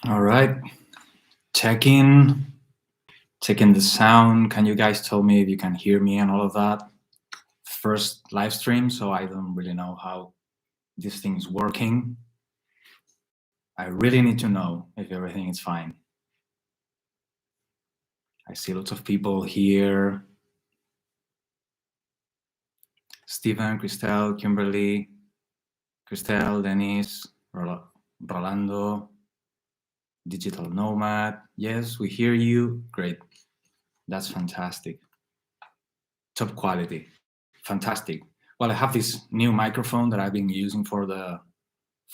All right, checking the sound. Can you guys tell me if you can hear me and all of that? First live stream, so I don't really know how this thing is working. I really need to know if everything is fine. I see lots of people here. Stephen, Christelle, Kimberly, Christelle, Dennis, Rolando, Digital Nomad. Yes, we hear you. Great. That's fantastic. Top quality. Fantastic. Well, I have this new microphone that I've been using for the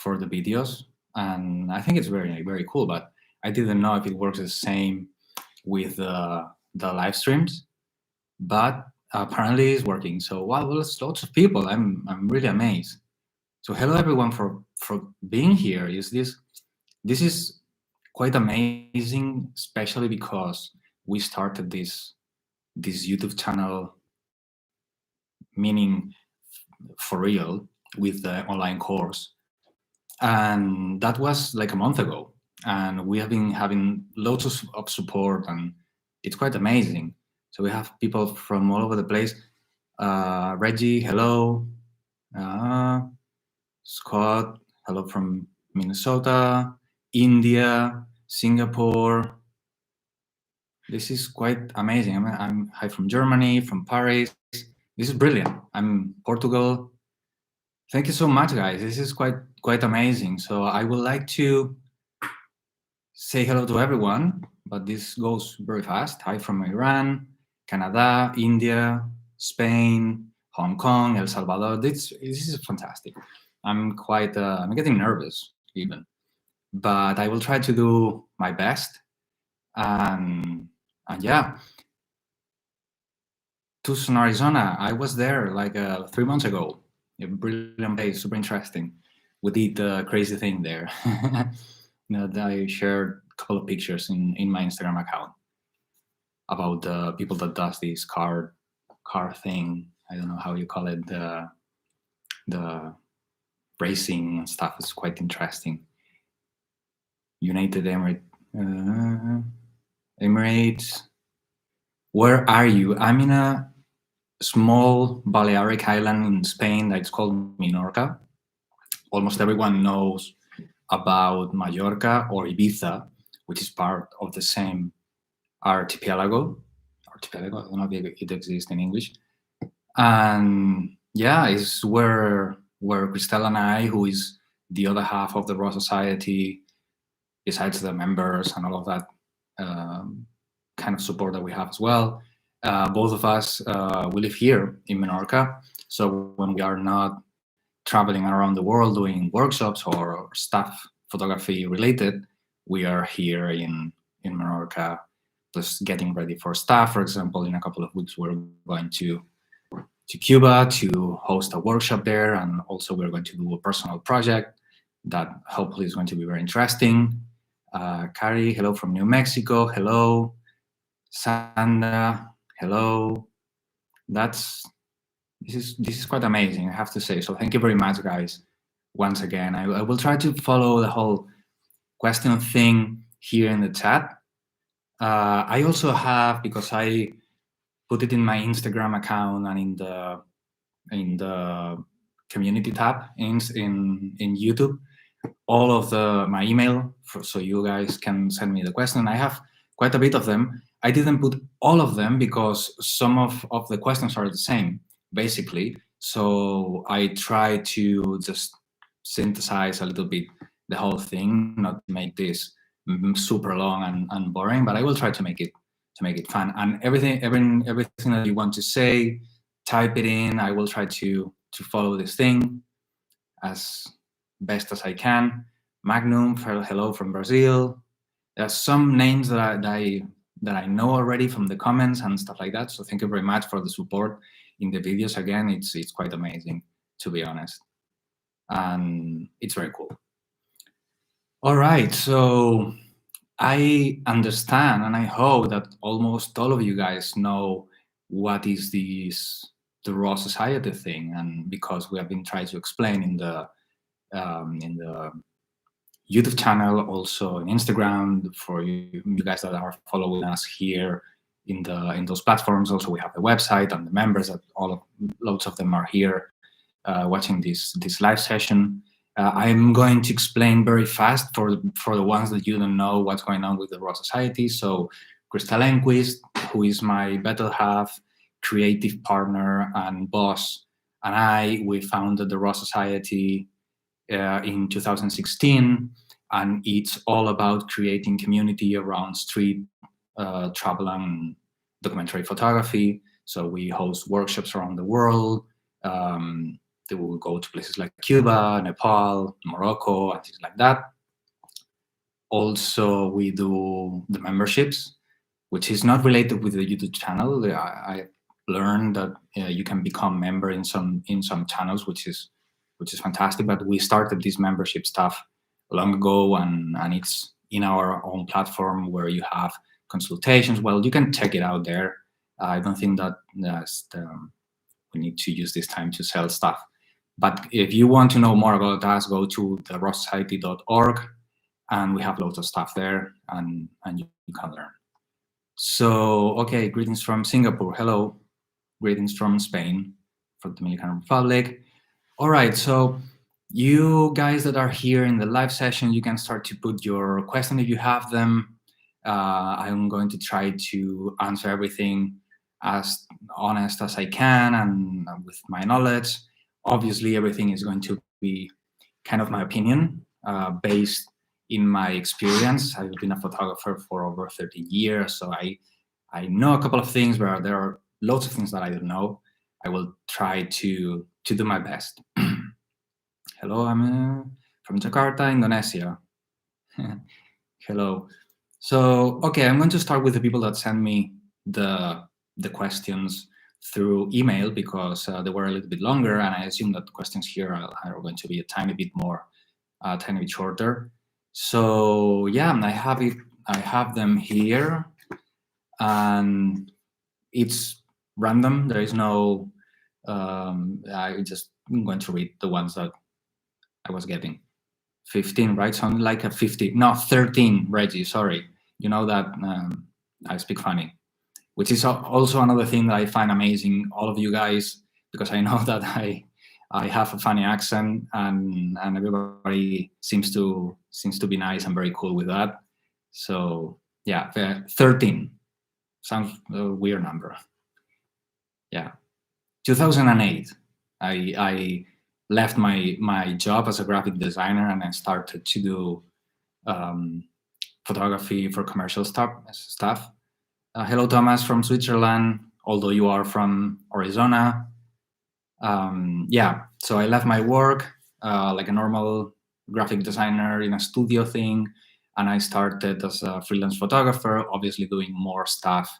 videos, and I think it's very cool. But I didn't know if it works the same with the live streams. But apparently, it's working. So wow, there's lots of people. I'm really amazed. So hello everyone for being here. This is quite amazing, especially because we started this YouTube channel, meaning for real, with the online course, and that was like a month ago. And we have been having lots of support, and it's quite amazing. So we have people from all over the place. Reggie, hello. Uh, Scott, hello from Minnesota, India, Singapore. This is quite amazing. I'm hi from Germany, from Paris. This is brilliant. I'm Portugal. Thank you so much, guys. This is quite amazing. So I would like to say hello to everyone, but this goes very fast. Hi from Iran, Canada, India, Spain, Hong Kong, El Salvador. This is fantastic. I'm getting nervous even, but I will try to do my best. And yeah, Tucson, Arizona. I was there like 3 months ago. A brilliant place, super interesting. We did a crazy thing there. I shared a couple of pictures in my Instagram account about the people that does this car thing. I don't know how you call it, the racing and stuff. Is quite interesting. United Emirates. Where are you? I'm in a small Balearic island in Spain that's called Minorca. Almost everyone knows about Mallorca or Ibiza, which is part of the same archipelago. Archipelago, I don't know if it exists in English. And yeah, it's where Christelle and I, who is the other half of the Raw Society, besides the members and all of that kind of support that we have as well. Both of us, we live here in Menorca. So when we are not traveling around the world doing workshops or stuff photography related, we are here in Menorca, just getting ready for stuff. For example, in a couple of weeks, we're going to Cuba to host a workshop there, and also we're going to do a personal project that hopefully is going to be very interesting. Carrie, hello from New Mexico. Hello. Sanda, hello. This is quite amazing, I have to say. So thank you very much, guys. Once again, I will try to follow the whole question thing here in the chat. I also have, because I put it in my Instagram account and in the community tab in YouTube, all of my email, so you guys can send me the question. I have quite a bit of them. I didn't put all of them because some of the questions are the same, basically. So I try to just synthesize a little bit the whole thing, not make this super long and boring, but I will try to make it fun. And everything that you want to say, type it in. I will try to follow this thing as best as I can. Magnum, hello from Brazil. There are some names that I know already from the comments and stuff like that. So thank you very much for the support in the videos. Again, it's quite amazing, to be honest, and it's very cool. All right, so I understand and I hope that almost all of you guys know what is the Raw Society thing, and because we have been trying to explain in the YouTube channel, also on Instagram for you guys that are following us here in those platforms. Also, we have the website and the members that loads of them are here watching this live session. I'm going to explain very fast for the ones that you don't know what's going on with the Raw Society. So Crystal Enquist, who is my better half, creative partner and boss, and we founded the Raw Society in 2016, and it's all about creating community around street travel and documentary photography. So we host workshops around the world. They will go to places like Cuba, Nepal, Morocco, and things like that. Also, we do the memberships, which is not related with the YouTube channel. I learned that you can become member in some channels, which is fantastic. But we started this membership stuff long ago, and it's in our own platform where you have consultations. Well, you can check it out there. I don't think that we need to use this time to sell stuff. But if you want to know more about us, go to therawsociety.org, and we have loads of stuff there, and you can learn. So, okay, greetings from Singapore. Hello. Greetings from Spain, from the Dominican Republic. All right, so you guys that are here in the live session, you can start to put your questions if you have them. I'm going to try to answer everything as honest as I can and with my knowledge. Obviously, everything is going to be kind of my opinion based in my experience. I've been a photographer for over 13 years, so I know a couple of things, but there are lots of things that I don't know. I will try to do my best. Hello, I'm from Jakarta, Indonesia. Hello. So, okay, I'm going to start with the people that send me the questions through email because they were a little bit longer, and I assume that questions here are going to be a tiny bit more, tiny bit shorter. So yeah, I have them here, and it's random. There is no. I'm going to read the ones that I was getting. 15, right? Sound like a 50. No, 13, Reggie. Sorry. You know that I speak funny, which is also another thing that I find amazing. All of you guys, because I know that I have a funny accent, and everybody seems to be nice and very cool with that. So yeah, 13 sounds a weird number. Yeah, 2008. I left my job as a graphic designer, and I started to do photography for commercial stuff. Hello, Thomas from Switzerland, although you are from Arizona. Yeah, so I left my work like a normal graphic designer in a studio thing, and I started as a freelance photographer, obviously doing more stuff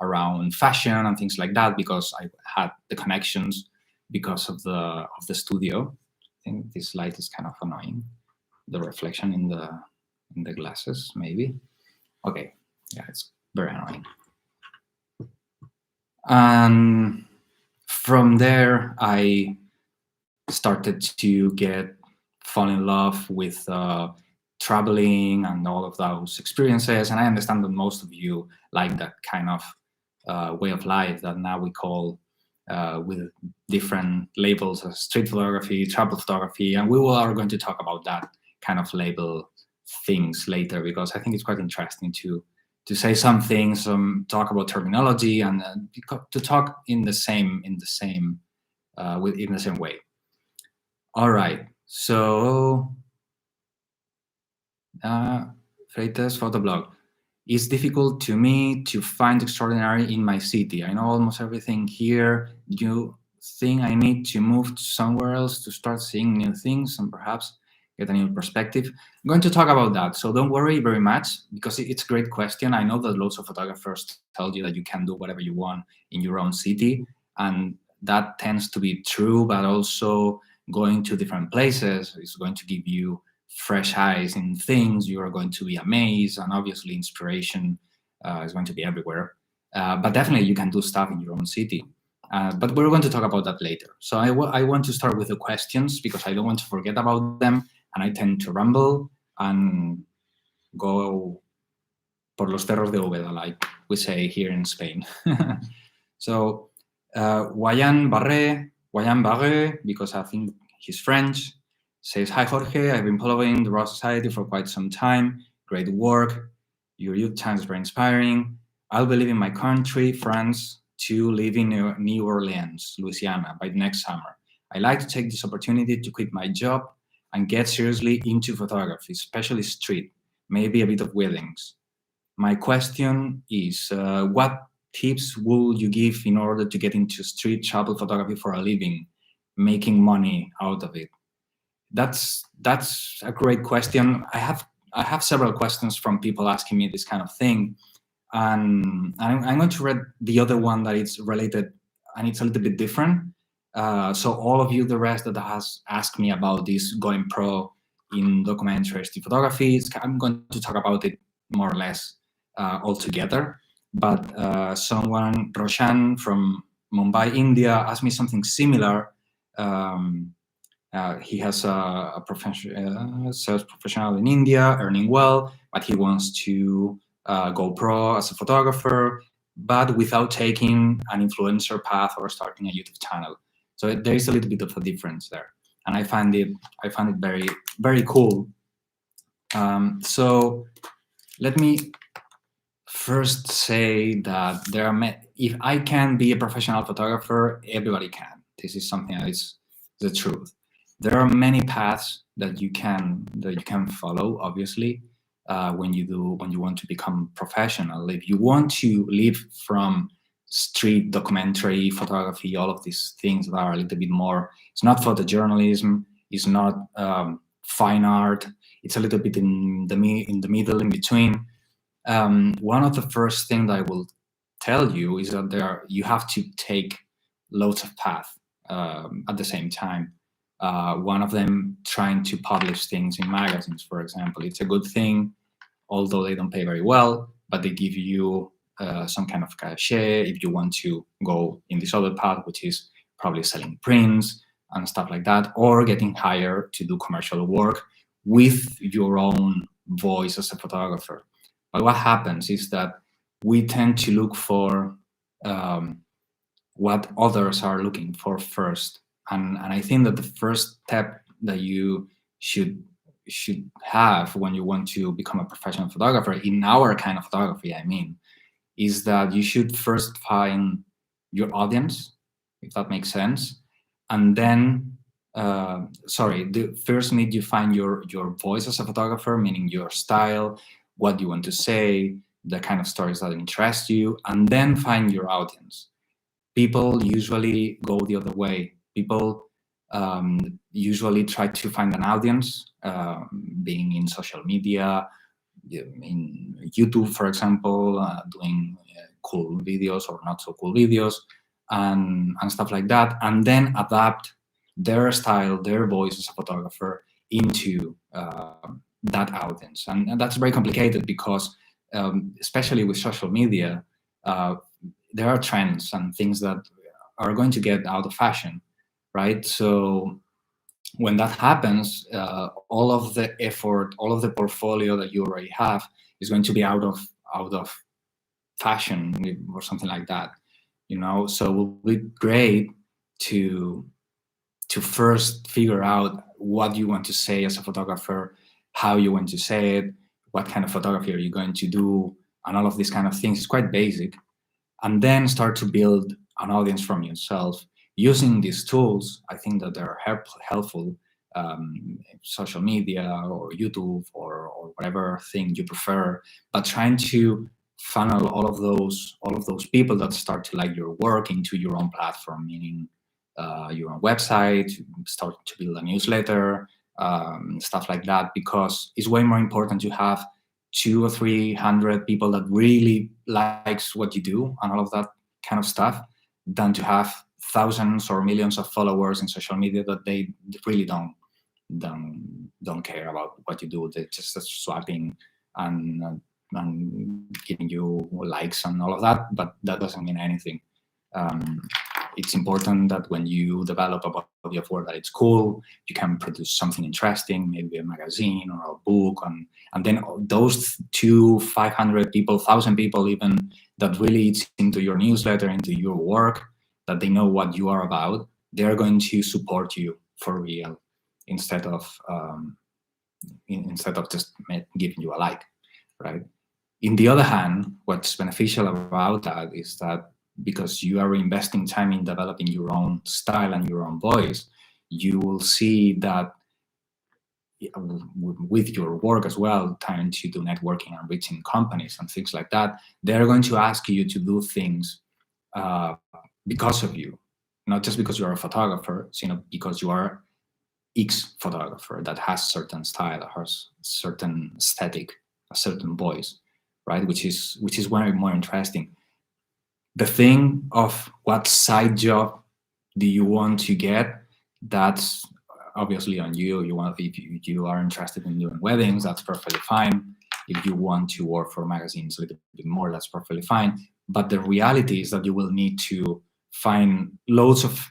around fashion and things like that because I had the connections because of the studio. I think this light is kind of annoying, the reflection in the glasses, maybe. Okay, yeah, it's very annoying. And from there, I started to fall in love with traveling and all of those experiences. And I understand that most of you like that kind of way of life that now we call with different labels as street photography, travel photography. And we are going to talk about that kind of label things later, because I think it's quite interesting to say some things, talk about terminology, and to talk in the same way. All right, so Freitas Photoblog. It's difficult to me to find extraordinary in my city. I know almost everything here. Do you think I need to move to somewhere else to start seeing new things and perhaps get a new perspective? I'm going to talk about that, so don't worry very much, because it's a great question. I know that lots of photographers tell you that you can do whatever you want in your own city, and that tends to be true, but also going to different places is going to give you fresh eyes in things. You are going to be amazed, and obviously inspiration is going to be everywhere. But definitely you can do stuff in your own city. But we're going to talk about that later. So I want to start with the questions because I don't want to forget about them, and I tend to ramble. and go por los cerros de Úbeda, like we say here in Spain. So Wayan Barre, because I think he's French, says, "Hi Jorge, I've been following the Raw Society for quite some time. Great work. Your youth times is very inspiring. I'll be leaving my country, France, to live in New Orleans, Louisiana, by next summer. I like to take this opportunity to quit my job and get seriously into photography, especially street, maybe a bit of weddings. My question is, what tips would you give in order to get into street travel photography for a living, making money out of it?" That's a great question. I have several questions from people asking me this kind of thing, and I'm going to read the other one that is related, and it's a little bit different. So all of you, the rest that has asked me about this going pro in documentary photography, I'm going to talk about it more or less all together. But someone, Roshan from Mumbai, India, asked me something similar. He has a sales professional in India, earning well, but he wants to go pro as a photographer, but without taking an influencer path or starting a YouTube channel. So there is a little bit of a difference there, and I find it very, very cool. So let me first say that if I can be a professional photographer, everybody can. This is something that is the truth. There are many paths that you can follow. Obviously, when you want to become professional, if you want to live from street documentary photography, all of these things that are a little bit more. It's not photojournalism. It's not fine art. It's a little bit in the middle, in between. One of the first things I will tell you is that you have to take loads of paths at the same time. One of them, trying to publish things in magazines, for example. It's a good thing, although they don't pay very well, but they give you some kind of cachet if you want to go in this other path, which is probably selling prints and stuff like that, or getting hired to do commercial work with your own voice as a photographer. But what happens is that we tend to look for what others are looking for first. And I think that the first step that you should have when you want to become a professional photographer, in our kind of photography, I mean, is that you should first find your audience, if that makes sense. And then, first need you find your voice as a photographer, meaning your style, what you want to say, the kind of stories that interest you, and then find your audience. People usually go the other way. People usually try to find an audience, being in social media, in YouTube, for example, doing cool videos or not so cool videos, and stuff like that, and then adapt their style, their voice as a photographer into that audience. And that's very complicated because, especially with social media, there are trends and things that are going to get out of fashion, right? So when that happens, all of the effort, all of the portfolio that you already have is going to be out of fashion or something like that, you know. So it will be great to first figure out what you want to say as a photographer, how you want to say it, what kind of photography are you going to do, and all of these kind of things. It's quite basic. And then start to build an audience from yourself. Using these tools, I think that they're helpful, social media or YouTube or whatever thing you prefer, but trying to funnel all of those people that start to like your work into your own platform, meaning your own website, start to build a newsletter, stuff like that, because it's way more important to have 200 or 300 people that really likes what you do and all of that kind of stuff, than to have thousands or millions of followers in social media that they really don't care about what you do. They're just swiping and giving you likes and all of that, but that doesn't mean anything. it's important that when you develop a body of work that it's cool, you can produce something interesting, maybe a magazine or a book, and then those 500 people, 1,000 people even, that really it's into your newsletter, into your work, that they know what you are about, they're going to support you for real, instead of just giving you a like, right? In the other hand, what's beneficial about that is that because you are investing time in developing your own style and your own voice, you will see that with your work as well, trying to do networking and reaching companies and things like that, they're going to ask you to do things because of you, not just because you're a photographer, because you are X photographer that has certain style, has certain aesthetic, a certain voice, right? Which is way more interesting. The thing of what side job do you want to get, that's obviously on you. If you are interested in doing weddings, that's perfectly fine. If you want to work for magazines a little bit more, that's perfectly fine. But the reality is that you will need to find loads of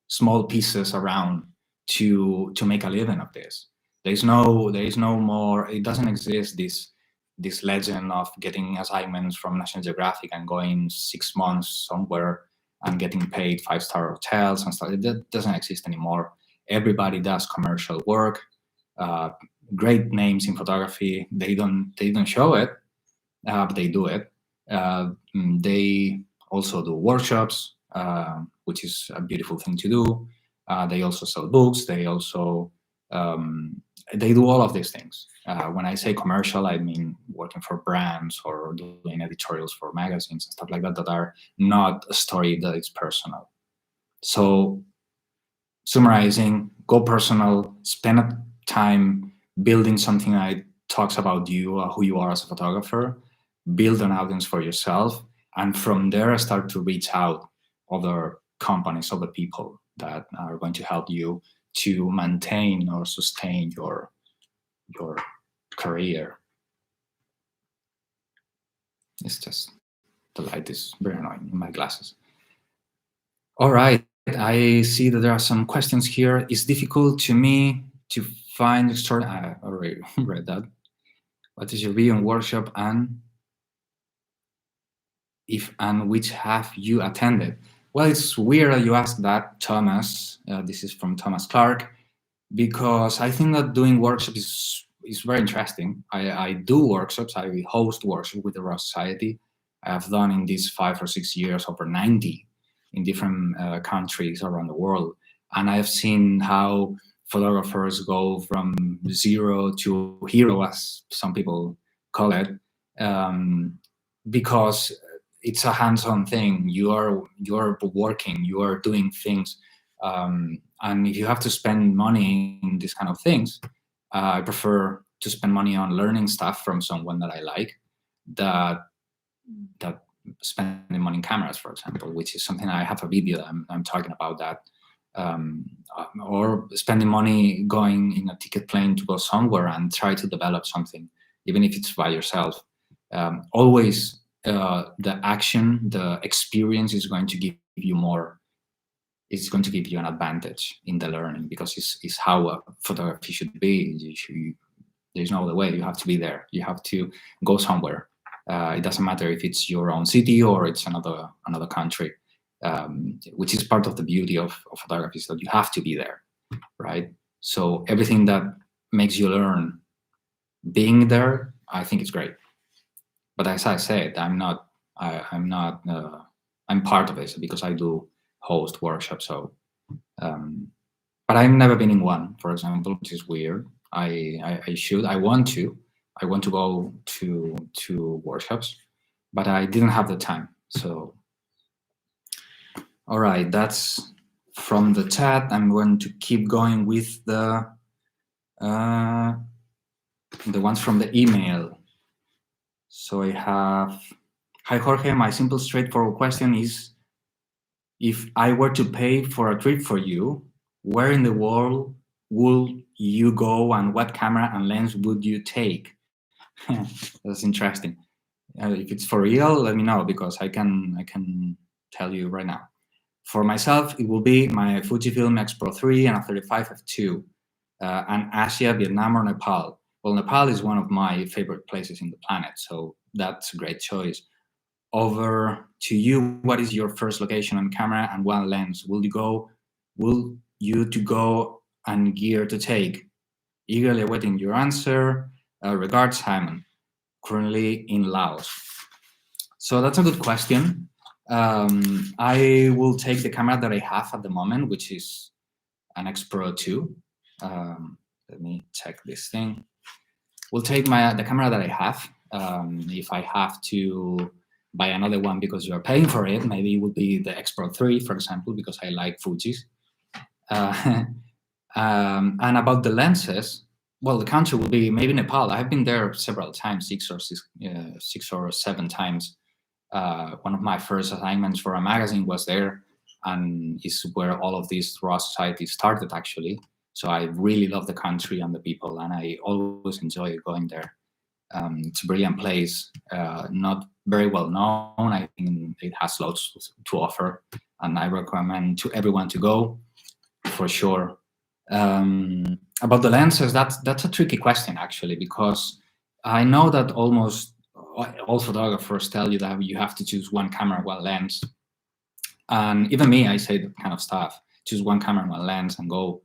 small pieces around to make a living of this. There is no more. It doesn't exist this legend of getting assignments from National Geographic and going 6 months somewhere and getting paid 5-star hotels and stuff. That doesn't exist anymore. Everybody does commercial work. Great names in photography. They don't show it, but they do it. They also do workshops, which is a beautiful thing to do. They also sell books. They also they do all of these things. When I say commercial, I mean working for brands or doing editorials for magazines and stuff like that are not a story that is personal. So summarizing, go personal, spend time building something that talks about you, who you are as a photographer, build an audience for yourself, and from there start to reach out other companies, other people that are going to help you to maintain or sustain your career. It's just, the light is very annoying in my glasses. All right, I see that there are some questions here. It's difficult to me to find extraordinary. I already read that. What is your view on workshop, and if and which have you attended? Well, it's weird that you asked that, Thomas. This is from Thomas Clark, because I think that doing workshops is very interesting. I do workshops. I host workshops with the Raw Society. I have done in these 5 or 6 years over 90 in different countries around the world, and I have seen how photographers go from zero to hero, as some people call it, because it's a hands-on thing. You are working, you are doing things, and if you have to spend money in these kind of things, I prefer to spend money on learning stuff from someone that I like, that spending money in cameras, for example, which is something I have a video that I'm talking about that, or spending money going in a ticket plane to go somewhere and try to develop something, even if it's by yourself. Always the action, the experience is going to give you more. It's going to give you an advantage in the learning, because it's how photography should be. There's no other way. You have to be there. You have to go somewhere. It doesn't matter if it's your own city or it's another country, which is part of the beauty of photography, is that you have to be there, right? So everything that makes you learn being there, I think it's great. But as I said, I'm part of it because I do host workshops. So, but I've never been in one, for example, which is weird. I want to go to workshops, but I didn't have the time. So, all right, that's from the chat. I'm going to keep going with the ones from the email. So I have, hi Jorge, my simple straightforward question is, if I were to pay for a trip for you, where in the world would you go, and what camera and lens would you take? That's interesting. If it's for real, let me know, because I can tell you right now. For myself, it will be my Fujifilm X Pro 3 and a 35 f2, and Asia, Vietnam, or Nepal. Well, Nepal is one of my favorite places in the planet, so that's a great choice. Over to you. What is your first location on camera and one lens? Will you to go and gear to take? Eagerly awaiting your answer. Regards, Simon. Currently in Laos. So that's a good question. I will take the camera that I have at the moment, which is an X Pro 2. Let me check this thing. We'll take the camera that I have. If I have to buy another one because you're paying for it, maybe it would be the X Pro 3, for example, because I like Fujis. And about the lenses, well, the country will be maybe Nepal. I've been there several times, six or seven times. One of my first assignments for a magazine was there, and is where all of this raw society started, actually. So I really love the country and the people, and I always enjoy going there. It's a brilliant place, not very well known. I think it has lots to offer, and I recommend to everyone to go, for sure. About the lenses, that's a tricky question, actually, because I know that almost all photographers tell you that you have to choose one camera, one lens. And even me, I say that kind of stuff. Choose one camera, one lens, and go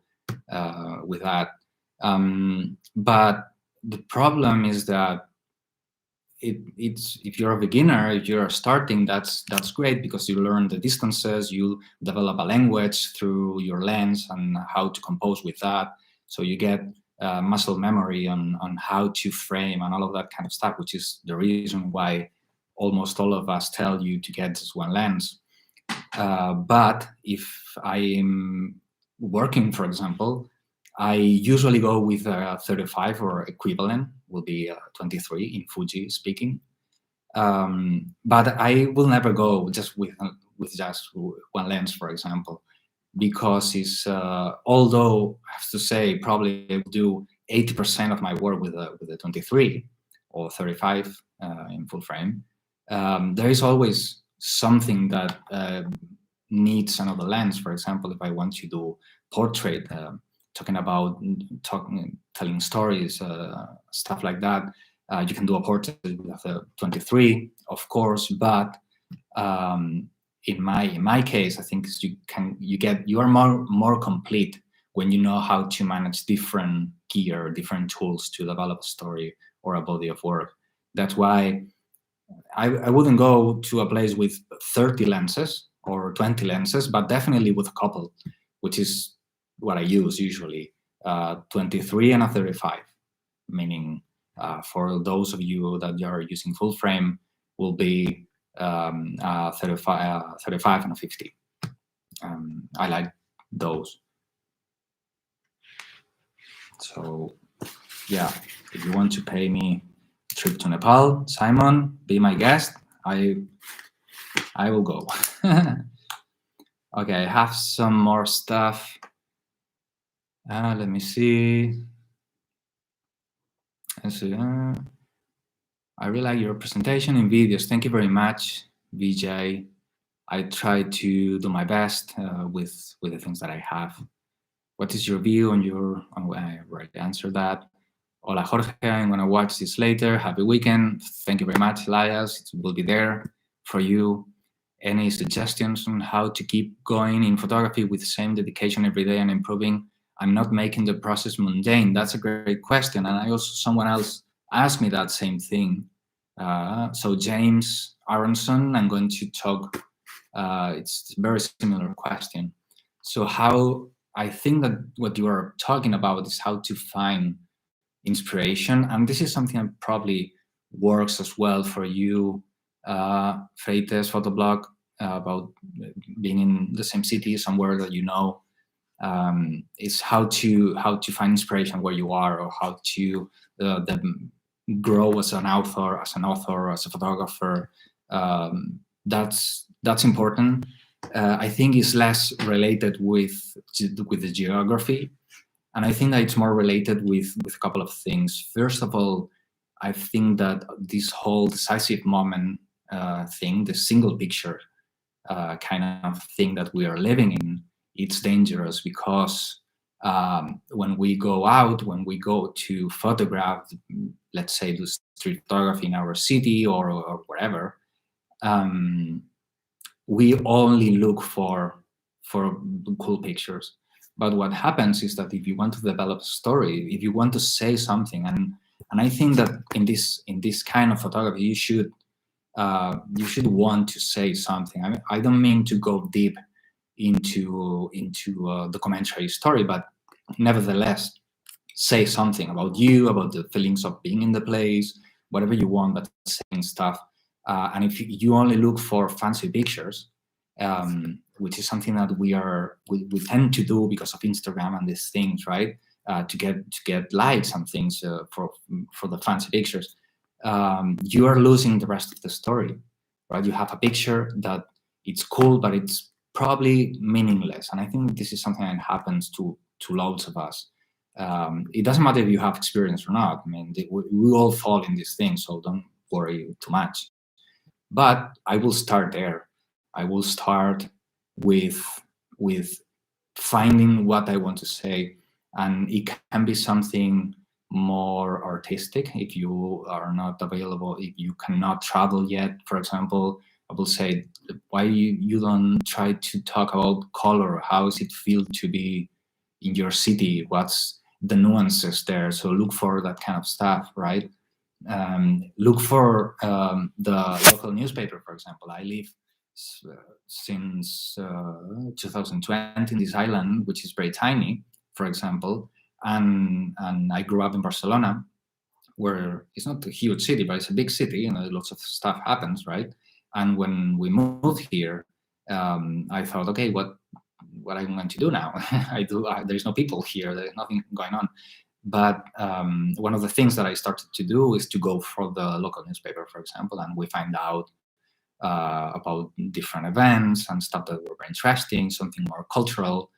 with that. But the problem is that if you're a beginner, if you're starting, that's great, because you learn the distances, you develop a language through your lens and how to compose with that. So you get muscle memory on how to frame and all of that kind of stuff, which is the reason why almost all of us tell you to get just one lens. But if I'm working, for example, I usually go with a 35 or equivalent, will be 23 in Fuji speaking. But I will never go just with just one lens, for example, because it's although I have to say probably I will do 80% of my work with a 23 or 35 in full frame. There is always something that needs another lens. For example, if I want to do portrait, talking about telling stories, stuff like that, you can do a portrait with a 23, of course. But in my case, I think you are more complete when you know how to manage different gear, different tools to develop a story or a body of work. That's why I wouldn't go to a place with 30 lenses or 20 lenses, but definitely with a couple, which is what I use usually, 23 and a 35, meaning for those of you that are using full frame will be 35 and a 50. I like those. So yeah, if you want to pay me a trip to Nepal, Simon, be my guest. I will go. Okay, I have some more stuff. Let me see. I really like your presentation in videos. Thank you very much, VJ. I try to do my best with the things that I have. What is your view on your? I already answered that. Hola, Jorge. I'm gonna watch this later. Happy weekend. Thank you very much, Elias. It will be there for you. Any suggestions on how to keep going in photography with the same dedication every day and improving? I'm not making the process mundane. That's a great question. And I also, someone else asked me that same thing. So James Aronson, I'm going to talk, it's a very similar question. So how, I think that what you are talking about is how to find inspiration. And this is something that probably works as well for you, Freites Photoblog, about being in the same city, somewhere that you know. Is how to find inspiration where you are, or how to grow as an author, as a photographer. That's important. I think it's less related with the geography, and I think that it's more related with a couple of things. First of all, I think that this whole decisive moment thing, the single picture, kind of thing that we are living in, it's dangerous because when we go out, when we go to photograph, let's say do street photography in our city or wherever, we only look for cool pictures. But what happens is that if you want to develop a story, if you want to say something, and I think that in this kind of photography, you should want to say something. I mean, I don't mean to go deep into a documentary story, but nevertheless, say something about you, about the feelings of being in the place, whatever you want, but saying stuff. And if you only look for fancy pictures, which is something that we tend to do because of Instagram and these things, right? To get likes and things for the fancy pictures, you are losing the rest of the story, right? You have a picture that it's cool, but it's probably meaningless. And I think this is something that happens to loads of us. It doesn't matter if you have experience or not. I mean, we all fall in these things, so don't worry too much. But I will start there. I will start with finding what I want to say, and it can be something more artistic if you are not available, if you cannot travel yet. For example, I will say, why you don't try to talk about color? How does it feel to be in your city? What's the nuances there? So look for that kind of stuff, right? Look for the local newspaper, for example. I live since 2020 in this island, which is very tiny, for example, and I grew up in Barcelona, where it's not a huge city, but it's a big city. You know, lots of stuff happens, right? And when we moved here, I thought, okay, what I'm going to do now? There's no people here. There's nothing going on. But one of the things that I started to do is to go for the local newspaper, for example, and we find out about different events and stuff that were very interesting, something more cultural.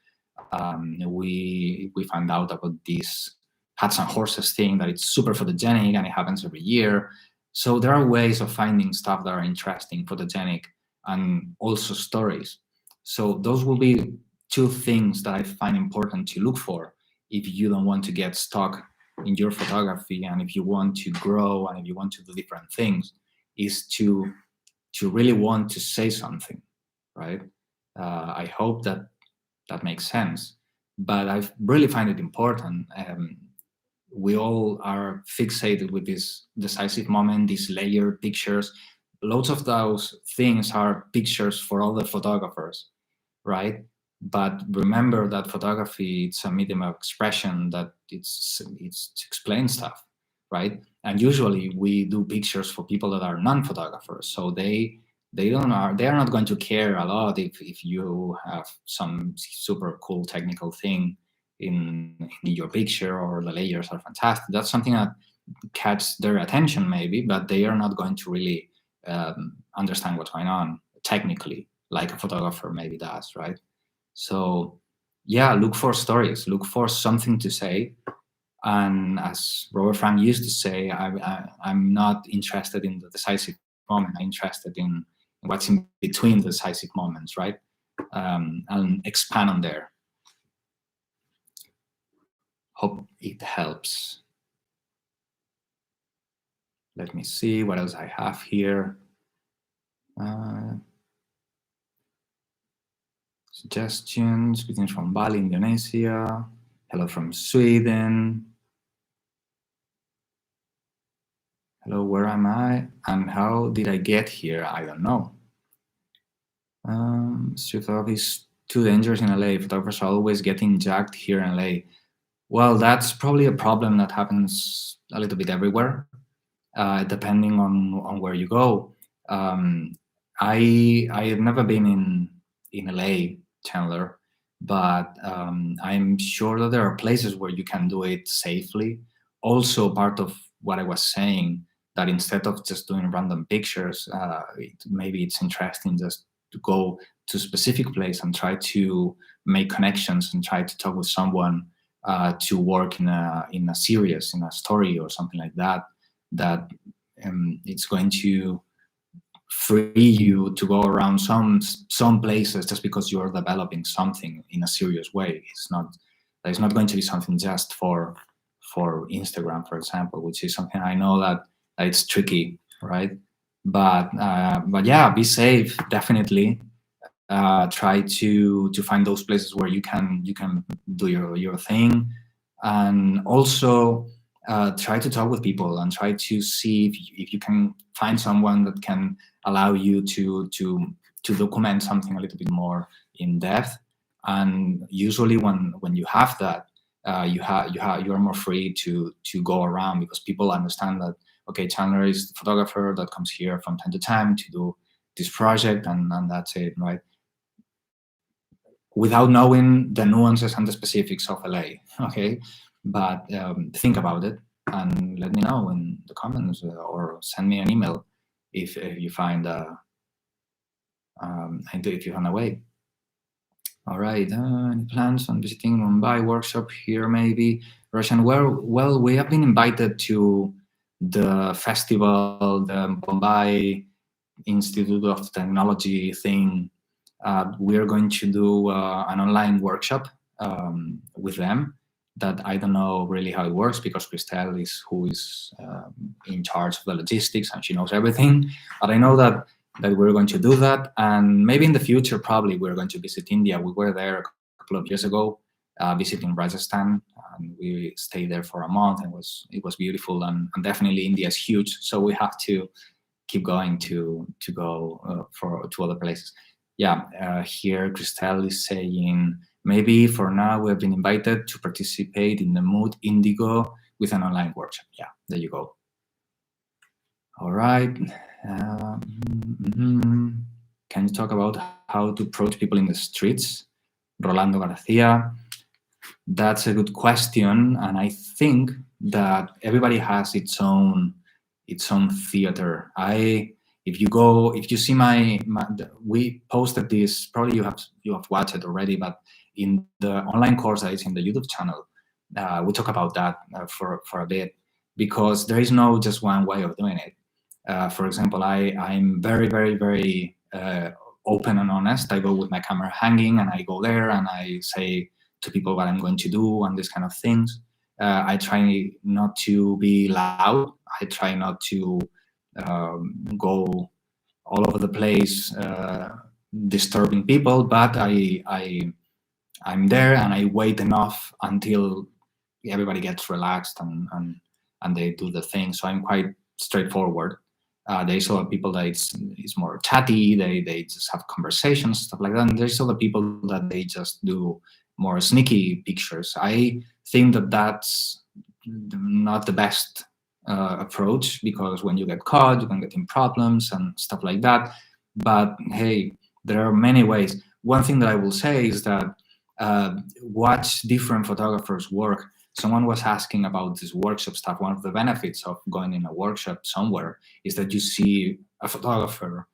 We find out about this hats and horses thing that it's super photogenic and it happens every year. So there are ways of finding stuff that are interesting, photogenic, and also stories. So those will be two things that I find important to look for if you don't want to get stuck in your photography, and if you want to grow and if you want to do different things, is to really want to say something, right? I hope that makes sense. But I really find it important. We all are fixated with this decisive moment, these layered pictures. Loads of those things are pictures for other photographers, right? But remember that photography, it's a medium of expression, that it's to explain stuff, right? And usually we do pictures for people that are non-photographers, so they are not going to care a lot if you have some super cool technical thing in your picture, or the layers are fantastic. That's something that catches their attention maybe, but they are not going to really understand what's going on technically, like a photographer maybe does, right? So yeah, look for stories, look for something to say. And as Robert Frank used to say, I'm not interested in the decisive moment. I'm interested in what's in between the decisive moments, right? And expand on there. Hope it helps. Let me see what else I have here. Suggestions, greetings from Bali, Indonesia. Hello from Sweden. Hello, where am I? And how did I get here? I don't know. Street photography is too dangerous in LA. Photographers are always getting jacked here in LA. Well, that's probably a problem that happens a little bit everywhere, depending on where you go. I have never been in LA, Chandler, but I'm sure that there are places where you can do it safely. Also, part of what I was saying, that instead of just doing random pictures, maybe it's interesting just to go to a specific place and try to make connections and try to talk with someone to work in a series, in a story or something like that. That it's going to free you to go around some places just because you're developing something in a serious way. It's not going to be something just for Instagram, for example, which is something I know that it's tricky, right? But yeah, be safe, definitely. Try to find those places where you can do your thing, and also try to talk with people and try to see if you can find someone that can allow you to document something a little bit more in depth. And usually when you have that, you're more free to go around, because people understand that, okay, Chandler is the photographer that comes here from time to time to do this project, and that's it, right? Without knowing the nuances and the specifics of LA, okay? But think about it and let me know in the comments, or send me an email if you find if you find a way. All right, any plans on visiting Mumbai workshop here maybe? Roshan, well, we have been invited to the festival, the Mumbai Institute of Technology thing. We are going to do an online workshop with them that I don't know really how it works, because Christelle is who is in charge of the logistics and she knows everything. But I know that we're going to do that, and maybe in the future probably we're going to visit India. We were there a couple of years ago visiting Rajasthan, and we stayed there for a month, and it was beautiful, and definitely India is huge, so we have to keep going to go to other places. Yeah, here Christelle is saying, maybe for now we have been invited to participate in the Mood Indigo with an online workshop. Yeah, there you go. All right. Can you talk about how to approach people in the streets? Rolando Garcia. That's a good question, and I think that everybody has its own theater. If you see we posted this, probably you have watched it already, but in the online course that is in the YouTube channel, we talk about that for a bit, because there is no just one way of doing it. For example, I'm very, very, very open and honest. I go with my camera hanging, and I go there and I say to people what I'm going to do and these kind of things. I try not to be loud. I try not to go all over the place disturbing people, but I'm there and I wait enough until everybody gets relaxed and they do the thing. So I'm quite straightforward. There's other people that it's more chatty. They just have conversations, stuff like that. And there's other people that they just do more sneaky pictures. I think that that's not the best approach, because when you get caught, you can get in problems and stuff like that. But hey, there are many ways. One thing that I will say is that watch different photographers work. Someone was asking about this workshop stuff. One of the benefits of going in a workshop somewhere is that you see a photographer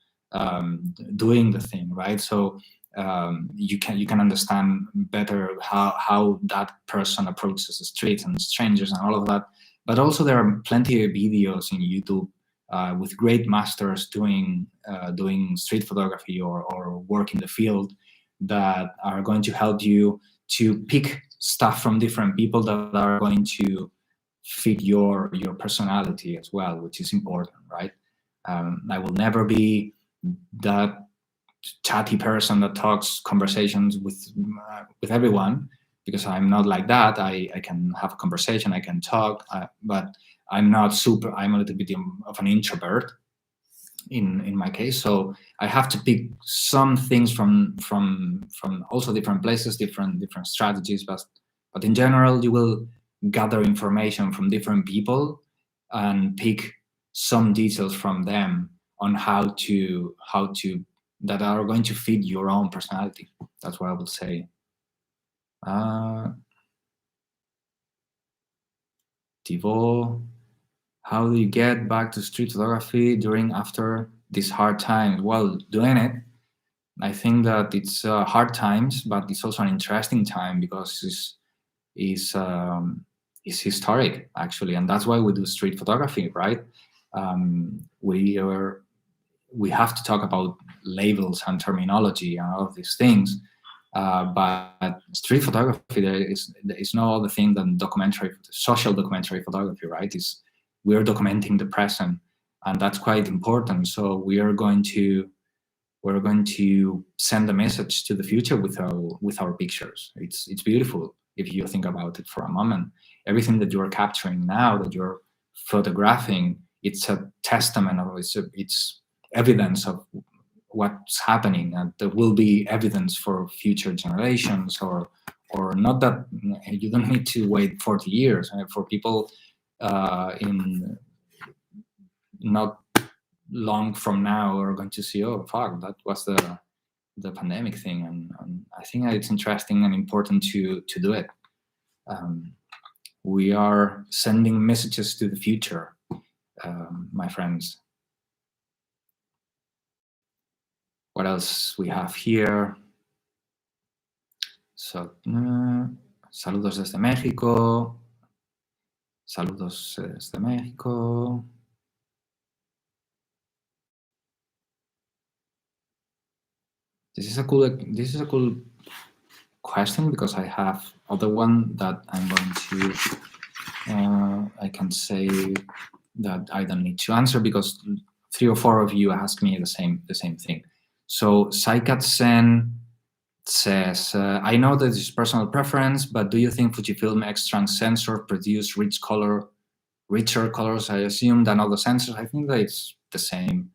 doing the thing, right? So you can understand better how that person approaches the streets and strangers and all of that. But also there are plenty of videos in YouTube with great masters doing street photography or work in the field that are going to help you to pick stuff from different people that are going to fit your personality as well, which is important, right? I will never be that chatty person that talks conversations with everyone, because I'm not like that. I can have a conversation, I can talk, but I'm not super. I'm a little bit of an introvert in my case, so I have to pick some things from also different places, different strategies, but in general you will gather information from different people and pick some details from them on how to that are going to fit your own personality. That's what I would say. Thibault, how do you get back to street photography after these hard times? Well, doing it. I think that it's hard times, but it's also an interesting time, because it's historic, actually, and that's why we do street photography, right? we have to talk about labels and terminology and all of these things. But street photography, there is no other thing than social documentary photography, right? We're documenting the present, and that's quite important. So we're going to send a message to the future with our pictures. It's beautiful if you think about it for a moment. Everything that you're capturing now, that you're photographing, it's a testament, or it's evidence of what's happening, and there will be evidence for future generations, or not that you don't need to wait 40 years for people in not long from now are going to see, oh fuck, that was the pandemic thing, and I think it's interesting and important to do it. We are sending messages to the future, my friends. What else we have here? So, saludos desde México. Saludos desde México. This is a cool question, because I have other one that I'm going to I can say that I don't need to answer, because 3 or 4 of you asked me the same thing. So Saikatsen says, I know that it's personal preference, but do you think Fujifilm X-Trans sensor produce richer colors, I assume, than other sensors? I think that it's the same.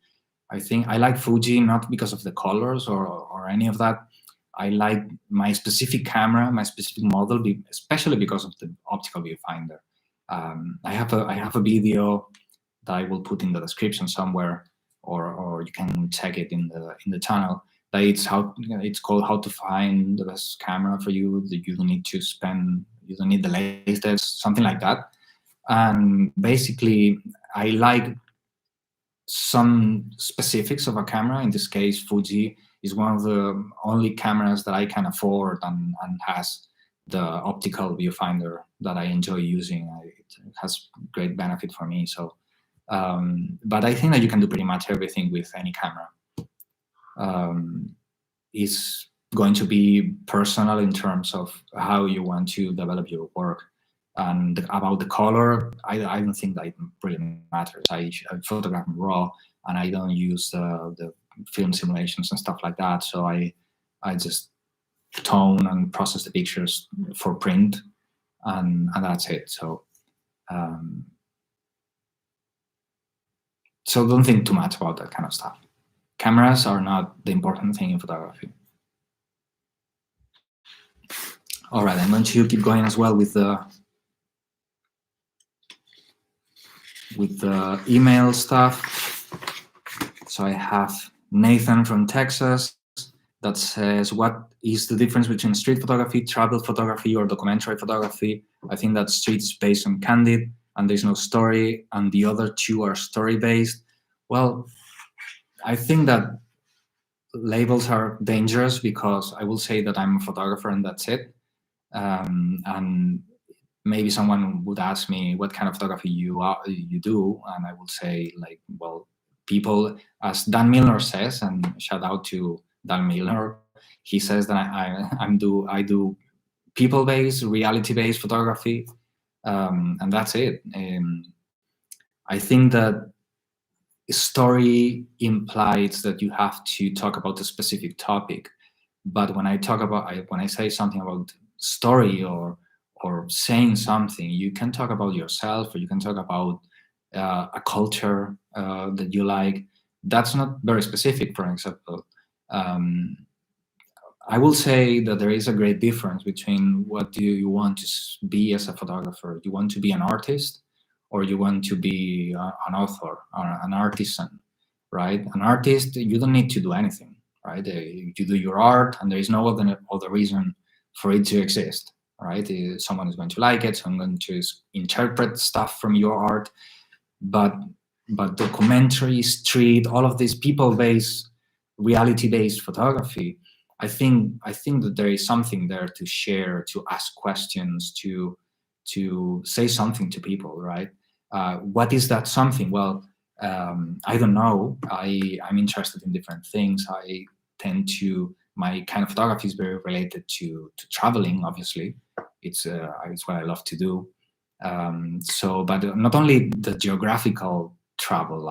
I think I like Fuji not because of the colors or any of that. I like my specific camera, my specific model, especially because of the optical viewfinder. I have a video that I will put in the description somewhere, or you can check it in the channel. That it's called How to Find the Best Camera for You. That you don't need the latest, something like that. And basically, I like some specifics of a camera. In this case, Fuji is one of the only cameras that I can afford and has the optical viewfinder that I enjoy using. It has great benefit for me. So, but I think that you can do pretty much everything with any camera. It's going to be personal in terms of how you want to develop your work. And about the color, I don't think that it really matters. I photograph raw, and I don't use the film simulations and stuff like that. So I just tone and process the pictures for print, and that's it. So so don't think too much about that kind of stuff. Cameras are not the important thing in photography. All right, I'm going to keep going as well with the email stuff. So I have Nathan from Texas that says, what is the difference between street photography, travel photography, or documentary photography? I think that street is based on candid and there's no story, and the other two are story-based. Well, I think that labels are dangerous, because I will say that I'm a photographer and that's it. And maybe someone would ask me what kind of photography you do, and I will say, like, well, people, as Dan Milner says, and shout out to Dan Milner, he says that I do people-based, reality-based photography, and that's it. I think that story implies that you have to talk about a specific topic, but when I say something about story or saying something, you can talk about yourself, or you can talk about a culture that you like. That's not very specific, for example. I will say that there is a great difference between what do you want to be as a photographer. You want to be an artist, or you want to be an author or an artisan, right? An artist, you don't need to do anything, right? You do your art, and there is no other reason for it to exist, right? Someone is going to like it, someone to interpret stuff from your art. But documentary, street, all of this people-based, reality-based photography, I think that there is something there to share, to ask questions, to say something to people, right? What is that something? Well, I don't know. I'm interested in different things. My kind of photography is very related to traveling. Obviously, it's what I love to do. But not only the geographical travel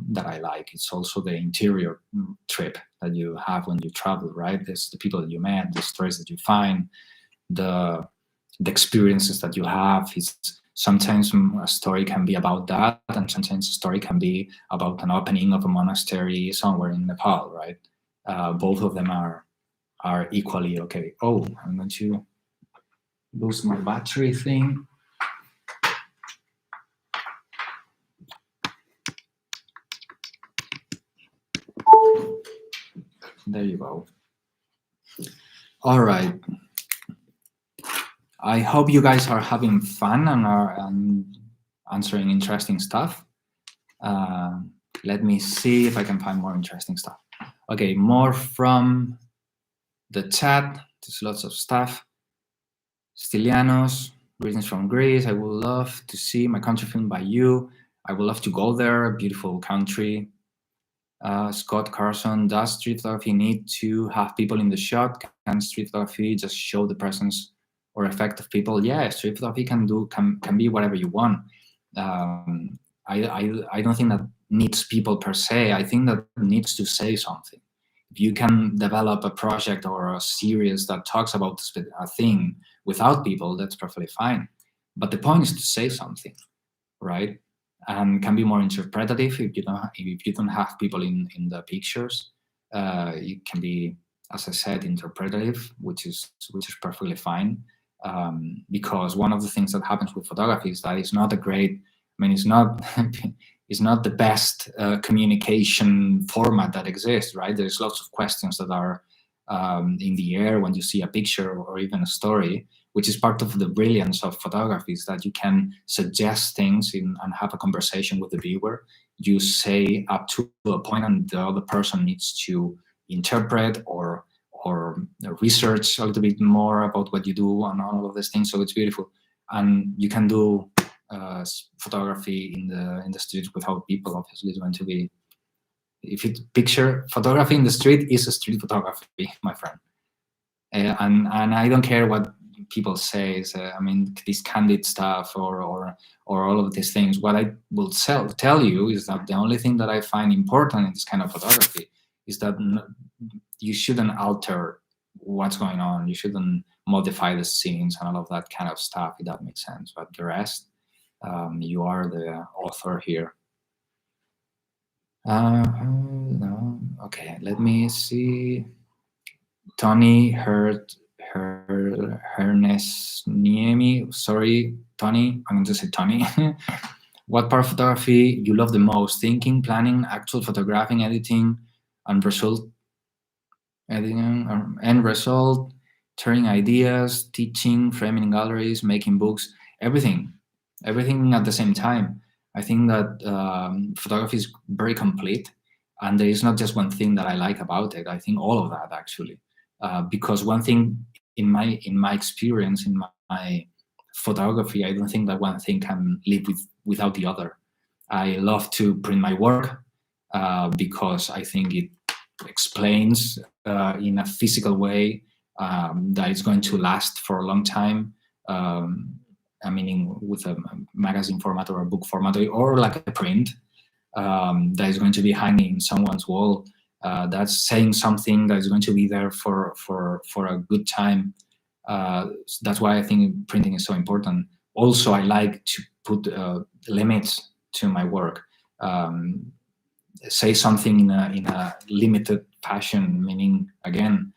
that I like, it's also the interior trip that you have when you travel, right? There's the people that you met, the stories that you find, the experiences that you have. It's sometimes a story can be about that, and sometimes a story can be about an opening of a monastery somewhere in Nepal, right? Both of them are equally okay. Oh, I'm going to lose my battery thing. There you go. All right. I hope you guys are having fun and are answering interesting stuff. Let me see if I can find more interesting stuff. Okay, more from the chat. There's lots of stuff. Stylianos, greetings from Greece. I would love to see my country filmed by you. I would love to go there. A beautiful country. Scott Carson, does street photography need to have people in the shot? Can street photography just show the presence or effect of people? Yeah, street photography can be whatever you want. I don't think that needs people per se. I think that needs to say something. If you can develop a project or a series that talks about a thing without people, that's perfectly fine. But the point is to say something, right? And can be more interpretative if you don't have people in the pictures. It can be, as I said, interpretative, which is perfectly fine. Because one of the things that happens with photography is that it's not a great. I mean, it's not it's not the best communication format that exists, right? There's lots of questions that are in the air when you see a picture or even a story, which is part of the brilliance of photography, is that you can suggest things and have a conversation with the viewer. You say up to a point, and the other person needs to interpret or research a little bit more about what you do and all of these things. So it's beautiful, and you can do photography in the streets without people. Obviously, it's going to be. If you picture photography in the street is a street photography, my friend, and I don't care what people say. I mean, this candid stuff or all of these things. What I will tell you is that the only thing that I find important in this kind of photography is that you shouldn't alter what's going on. You shouldn't modify the scenes and all of that kind of stuff, if that makes sense. But the rest, you are the author here. No. Okay, let me see. Tony Hernesniemi. Sorry, Tony. I'm going to say Tony. What part of photography you love the most? Thinking, planning, actual photographing, editing, and result. Editing, end result, turning ideas, teaching, framing in galleries, making books, everything at the same time. I think that photography is very complete, and there is not just one thing that I like about it. I think all of that, actually, because one thing in my experience, in my photography, I don't think that one thing can live without the other. I love to print my work because I think it explains in a physical way that it's going to last for a long time. I mean, with a magazine format or a book format, or like a print that is going to be hanging in someone's wall. That's saying something that is going to be there for a good time. That's why I think printing is so important. Also, I like to put limits to my work. Say something in a limited fashion, meaning, again,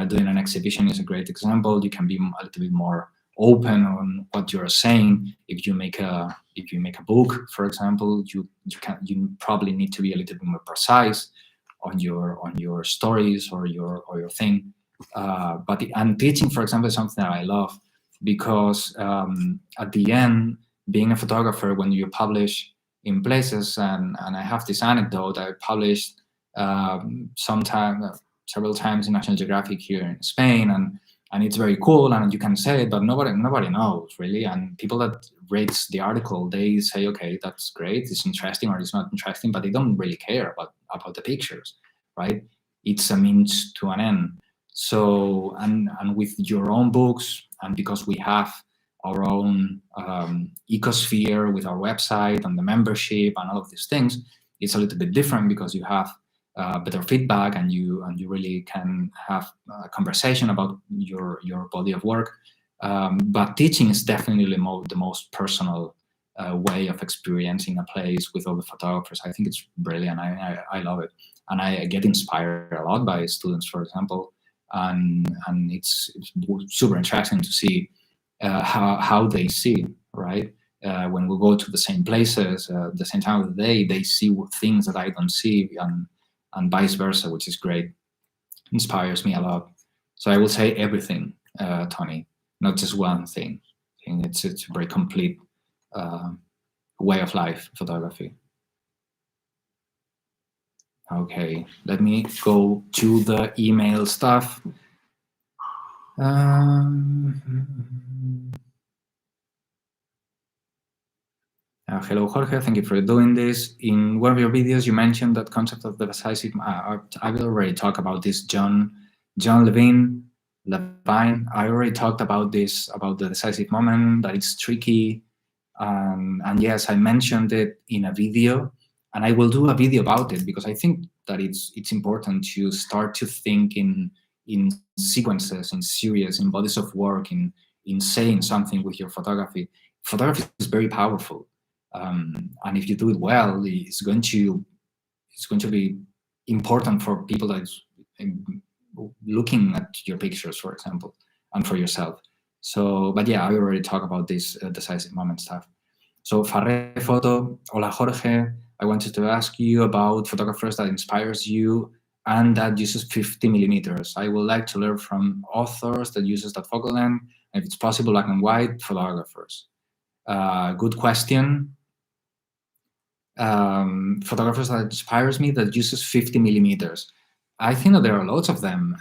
doing an exhibition is a great example. You can be a little bit more open on what you're saying. If you make a book, for example, you probably need to be a little bit more precise on your stories or your thing. And teaching, for example, is something that I love, because at the end, being a photographer, when you publish in places, and I have this anecdote. I published several times in National Geographic here in Spain, and and it's very cool, and you can say it, but nobody knows really. And people that reads the article, they say, okay, that's great, it's interesting or it's not interesting, but they don't really care about the pictures, right? It's a means to an end. So and with your own books, and because we have our own ecosphere with our website and the membership and all of these things, it's a little bit different because you have better feedback, and you really can have a conversation about your body of work. But teaching is definitely the most personal way of experiencing a place with all the photographers. I think it's brilliant. I love it, and I get inspired a lot by students, for example, and it's super interesting to see how they see, right? When we go to the same places, the same time of the day, they see things that I don't see, and vice versa, which is great. Inspires me a lot. So I will say everything, Tony, not just one thing. I think it's a very complete way of life, photography. Okay, let me go to the email stuff. Hello, Jorge. Thank you for doing this. In one of your videos, you mentioned that concept of the decisive. I will already talk about this. John Levine. I already talked about this, about the decisive moment, that it's tricky. And yes, I mentioned it in a video, and I will do a video about it because I think that it's important to start to think in sequences, in series, in bodies of work, in saying something with your photography. Photography is very powerful. And if you do it well, it's going to be important for people that is looking at your pictures, for example, and for yourself. So, but yeah, I already talked about this decisive moment stuff. So Farre Photo, hola Jorge, I wanted to ask you about photographers that inspires you and that uses 50 millimeters. I would like to learn from authors that uses that focal length, and if it's possible, black and white photographers. Good question. Photographers that inspires me that uses 50 millimeters. I think that there are lots of them.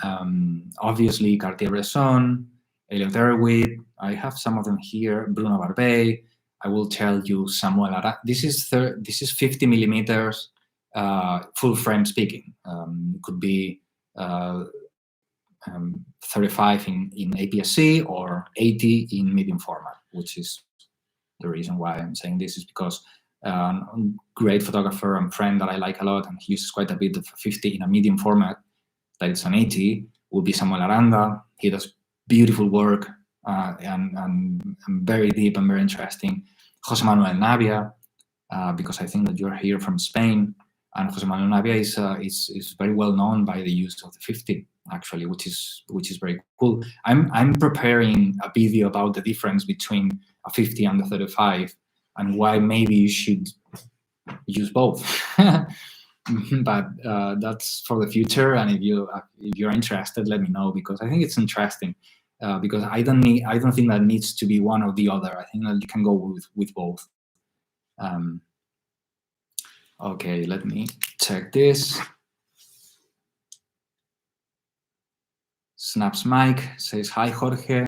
Obviously, Cartier-Bresson, Elliot Erwitt. I have some of them here. Bruno Barbey. I will tell you Samuel Ara. This is 50 millimeters full frame speaking. It could be 35 in APS-C or 80 in medium format, which is the reason why I'm saying this is because a great photographer and friend that I like a lot, and he uses quite a bit of 50 in a medium format, that it's an 80, will be Samuel Aranda. He does beautiful work and very deep and very interesting. Jose Manuel Navia, because I think that you're here from Spain, and Jose Manuel Navia is very well known by the use of the 50, actually, which is very cool. I'm preparing a video about the difference between a 50 and the 35, and why maybe you should use both. But that's for the future, and if you're interested, let me know, because I think it's interesting. Because I don't think that needs to be one or the other. I think that you can go with both. Okay, let me check this. Snaps Mike says, hi Jorge,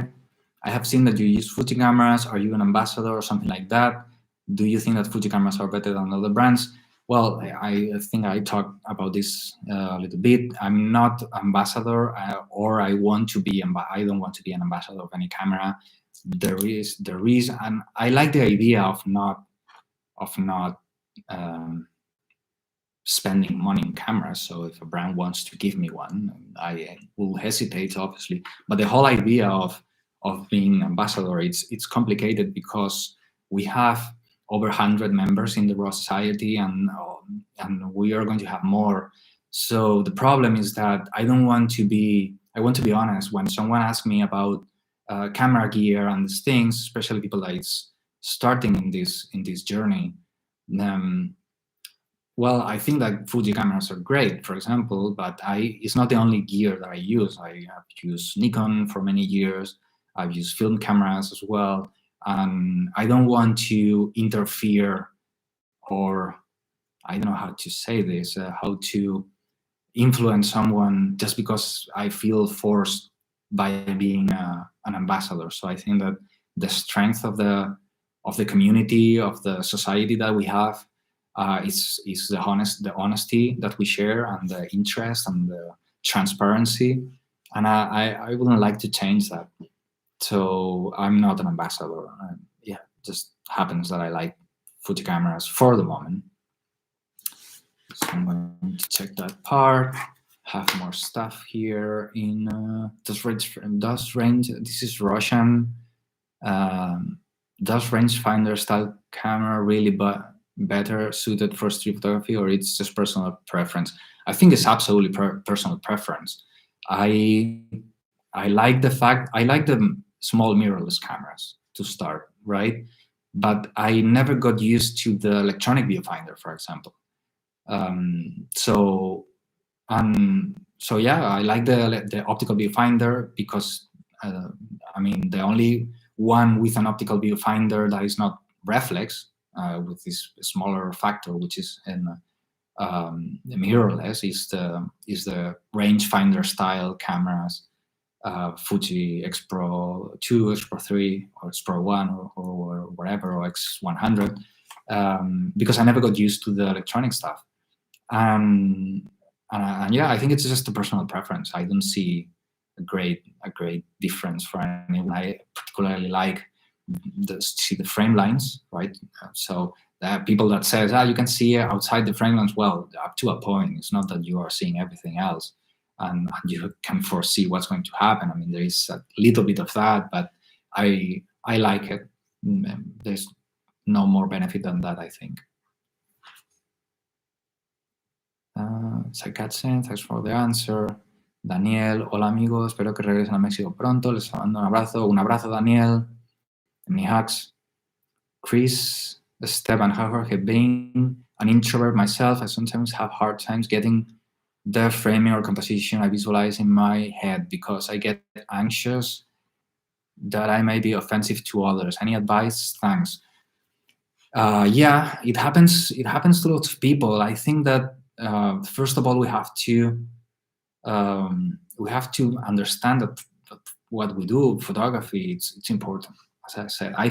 I have seen that you use Fuji cameras. Are you an ambassador or something like that? Do you think that Fuji cameras are better than other brands? Well, I think I talked about this a little bit. I'm not ambassador, or I want to be. I don't want to be an ambassador of any camera. There is, and I like the idea of not spending money in cameras. So if a brand wants to give me one, I will hesitate, obviously. But the whole idea of being an ambassador, it's complicated because we have over 100 members in the Raw Society, and we are going to have more. So the problem is that I want to be honest. When someone asks me about camera gear and these things, especially people that is starting in this journey, well, I think that Fuji cameras are great, for example, but it's not the only gear that I use. I have used Nikon for many years. I've used film cameras as well. And I don't want to interfere, or I don't know how to say this, how to influence someone just because I feel forced by being an ambassador. So I think that the strength of the community, of the society that we have, is the honesty that we share, and the interest and the transparency. And I wouldn't like to change that. So I'm not an ambassador. Yeah, it just happens that I like photo cameras for the moment. So I'm going to check that part. Have more stuff here in does range. This is Russian. Does rangefinder style camera really better suited for street photography, or it's just personal preference? I think it's absolutely personal preference. I like the small mirrorless cameras to start, right? But I never got used to the electronic viewfinder, for example. So yeah, I like the optical viewfinder because I mean, the only one with an optical viewfinder that is not reflex with this smaller factor, which is in the mirrorless, is the rangefinder style cameras, Fuji X Pro 2, X Pro 3, or X Pro 1, or whatever, or X100, because I never got used to the electronic stuff. And yeah, I think it's just a personal preference. I don't see a great difference for anyone. I particularly like see the frame lines, right? So there are people that says, you can see outside the frame lines. Well, up to a point. It's not that you are seeing everything else, and you can foresee what's going to happen. I mean, there is a little bit of that, but I like it. There's no more benefit than that, I think. Sakatsen, thanks for the answer. Daniel, hola amigos, espero que regresen a México pronto. Les mando un abrazo, Daniel. Many hugs. Chris, Esteban, how Jorge, being an introvert myself, I sometimes have hard times getting the framing or composition I visualize in my head because I get anxious that I may be offensive to others. Any advice? Thanks. Yeah, it happens to lots of people. I think that first of all, we have to understand that what we do, photography, it's important. As I said, I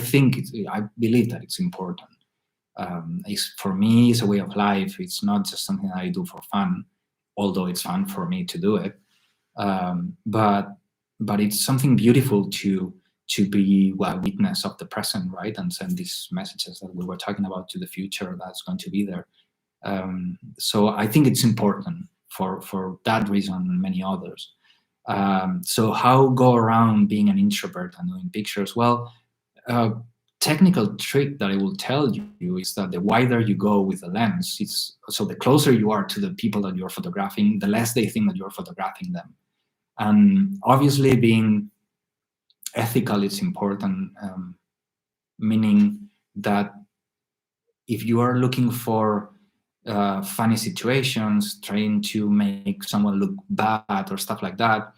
believe that it's important. For me, it's a way of life. It's not just something I do for fun, although it's fun for me to do it. But it's something beautiful to be a witness of the present, right? And send these messages that we were talking about to the future that's going to be there. So I think it's important for that reason and many others. So how go around being an introvert and doing pictures? Well, technical trick that I will tell you is that the wider you go with the lens, so the closer you are to the people that you're photographing, the less they think that you're photographing them. And obviously being ethical is important, meaning that if you are looking for funny situations, trying to make someone look bad or stuff like that,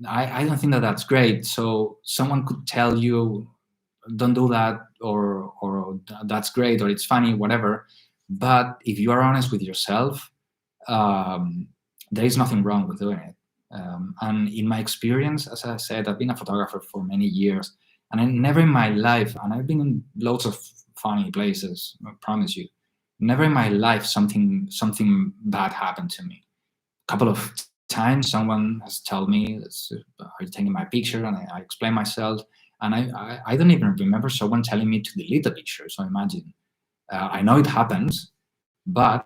I don't think that that's great. So someone could tell you, don't do that, or that's great, or it's funny, whatever. But if you are honest with yourself, there is nothing wrong with doing it. And in my experience, as I said, I've been a photographer for many years, and I never in my life, and I've been in loads of funny places, I promise you, never in my life something bad happened to me. A couple of times someone has told me, are you taking my picture? And I explain myself, and I don't even remember someone telling me to delete the picture. So imagine, I know it happens, but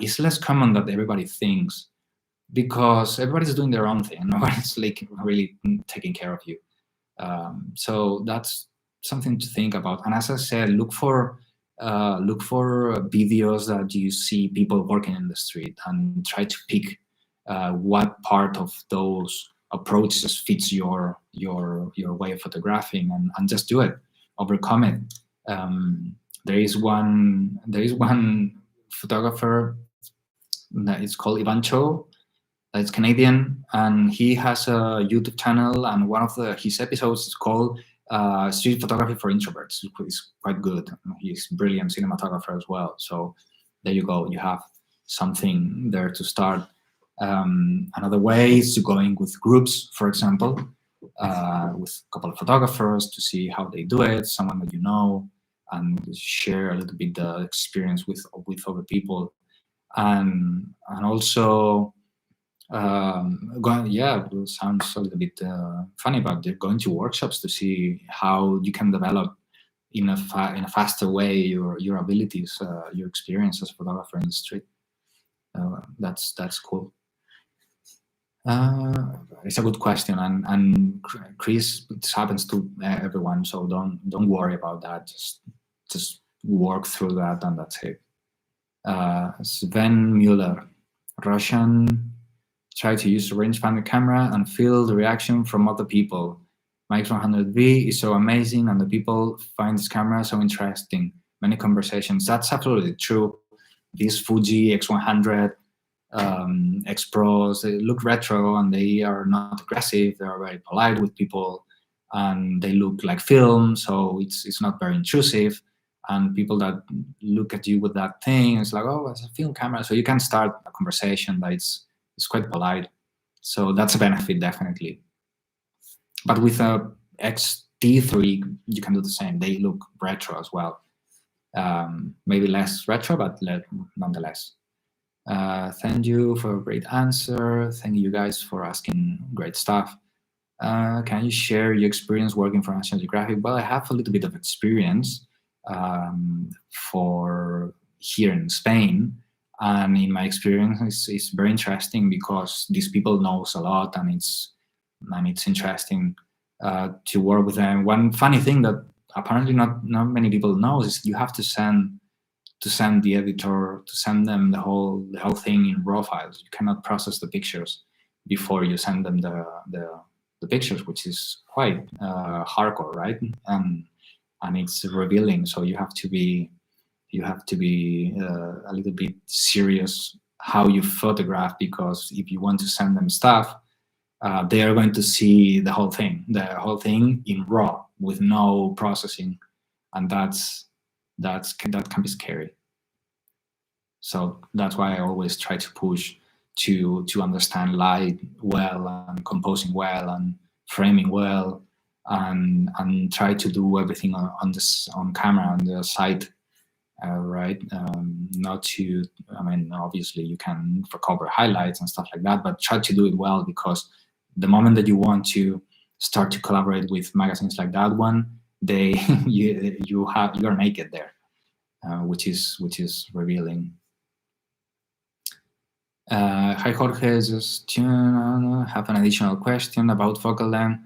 it's less common that everybody thinks, because everybody's doing their own thing. Nobody's like really taking care of you. So that's something to think about. And as I said, look for videos that you see people working in the street, and try to pick what part of those approaches fits your way of photographing, and just do it, overcome it. There is one photographer that is called Ivan Cho. It's Canadian, and he has a YouTube channel, and one of his episodes is called Street Photography for Introverts. It's quite good. He's a brilliant cinematographer as well. So there you go. You have something there to start. Another way is to go in with groups, for example, with a couple of photographers to see how they do it, someone that you know, and share a little bit the experience with other people, and also it sounds a little bit funny, but they're going to workshops to see how you can develop in a faster way your abilities, your experience as a photographer in the street. That's cool. It's a good question, and Chris, it happens to everyone, so don't worry about that. Just work through that, and that's it. Sven Mueller, Russian. Try to use a rangefinder camera and feel the reaction from other people. My X100V is so amazing, and the people find this camera so interesting. Many conversations. That's absolutely true. This Fuji X100, X Pros, they look retro and they are not aggressive. They are very polite with people, and they look like film, so it's not very intrusive. And people that look at you with that thing, it's like, oh, it's a film camera. So you can start a conversation that it's quite polite. So that's a benefit, definitely. But with a XT3, you can do the same. They look retro as well. Maybe less retro, but nonetheless. Thank you for a great answer. Thank you guys for asking great stuff. Can you share your experience working for National Geographic? Well, I have a little bit of experience for here in Spain. And in my experience, it's very interesting because these people knows a lot, and it's interesting to work with them. One funny thing that apparently not many people know is you have to send the editor, to send them the whole thing in raw files. You cannot process the pictures before you send them the pictures, which is quite hardcore, right? And it's revealing. So you have to be a little bit serious how you photograph, because if you want to send them stuff, they are going to see the whole thing in raw with no processing, and that can be scary. So that's why I always try to push to understand light well, and composing well, and framing well, and try to do everything on camera, on the site. Right, not to, obviously you can recover highlights and stuff like that, but try to do it well, because the moment that you want to start to collaborate with magazines like that one, you are naked there, which is revealing. Hi Jorge, just have an additional question about focal length.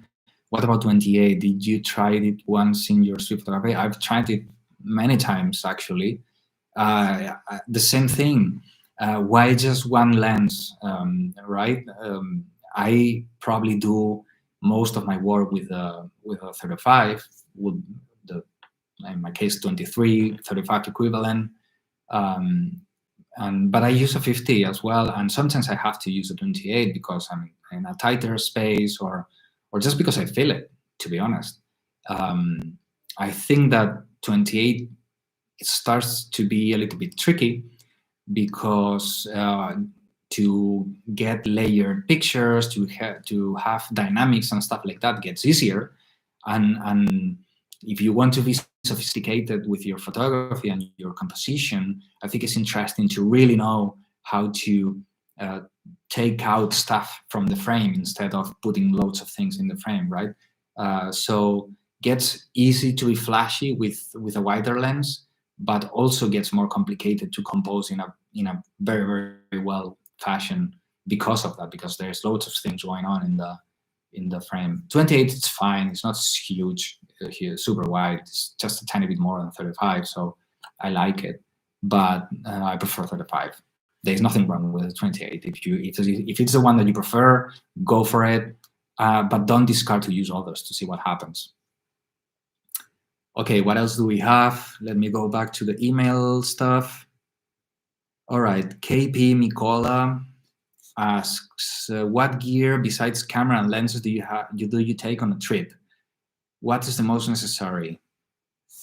What about 28? Did you try it once in your street photography? I've tried it many times, actually. The same thing. Why just one lens, right? I probably do most of my work with a 35, with in my case 23, 35 equivalent. But I use a 50 as well, and sometimes I have to use a 28 because I'm in a tighter space, or just because I feel it, to be honest. I think that 28, it starts to be a little bit tricky, because to get layered pictures, to have dynamics and stuff like that gets easier. And if you want to be sophisticated with your photography and your composition, I think it's interesting to really know how to take out stuff from the frame instead of putting loads of things in the frame, right? So gets easy to be flashy with a wider lens, but also gets more complicated to compose in a very, very well fashion because of that, because there's loads of things going on in the frame. 28, it's fine. It's not huge, super wide. It's just a tiny bit more than 35, so I like it. But I prefer 35. There's nothing wrong with 28. If it's the one that you prefer, go for it. But don't discard to use others to see what happens. Okay, what else do we have? Let me go back to the email stuff. All right, KP Mikola asks, what gear besides camera and lenses do you take on a trip? What is the most necessary?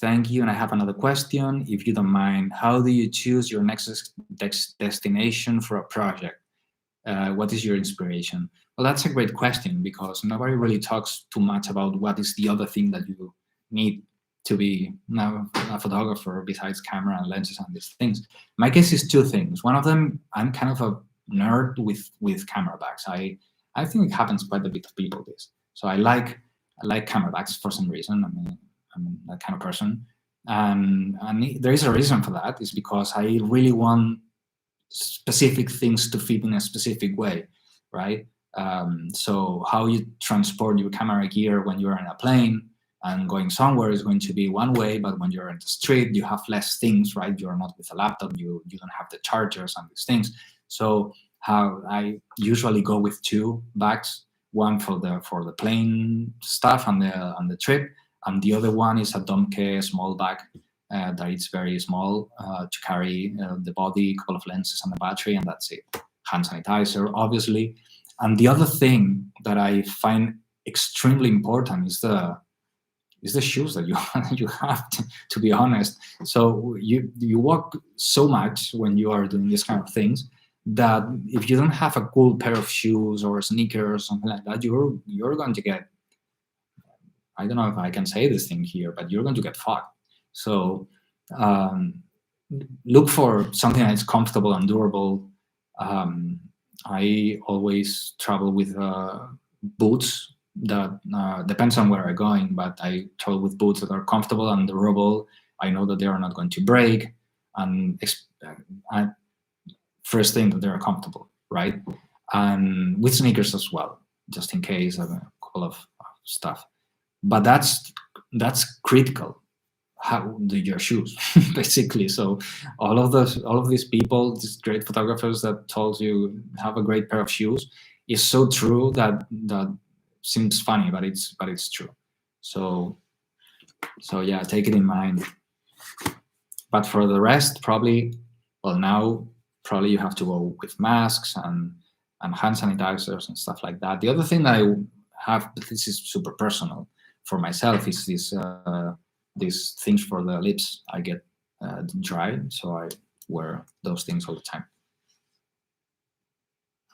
Thank you. And I have another question, if you don't mind. How do you choose your next destination for a project? What is your inspiration? Well, that's a great question, because nobody really talks too much about what is the other thing that you need to be now a photographer besides camera and lenses and these things. My case is two things. One of them, I'm kind of a nerd with camera bags. I think it happens quite a bit of people this. So I like camera bags for some reason. I mean, I'm that kind of person, and there is a reason for that. Is because I really want specific things to fit in a specific way, right? So how you transport your camera gear when you're in a plane and going somewhere is going to be one way, but when you're in the street, you have less things, right? You're not with a laptop, you don't have the chargers and these things. So how I usually go with two bags, one for the plane stuff and the trip, and the other one is a Domke small bag that it's very small to carry the body, a couple of lenses and a battery, and that's it. Hand sanitizer, obviously. And the other thing that I find extremely important is the shoes that you have to be honest. So you walk so much when you are doing these kind of things that if you don't have a cool pair of shoes or sneakers or something like that, you're going to get, I don't know if I can say this thing here, but you're going to get fucked. So look for something that's comfortable and durable. I always travel with boots that depends on where I'm going, but I travel with boots that are comfortable and durable. I know that they are not going to break, and first thing that they're comfortable, right? And with sneakers as well, just in case of a couple of stuff. But that's critical. How do your shoes basically? So all of these people, these great photographers that told you have a great pair of shoes, is so true that seems funny, but it's true. So yeah, take it in mind. But for the rest, probably, well, now probably you have to go with masks and hand sanitizers and stuff like that. The other thing that I have, but this is super personal for myself, is these things for the lips. I get dry, so I wear those things all the time.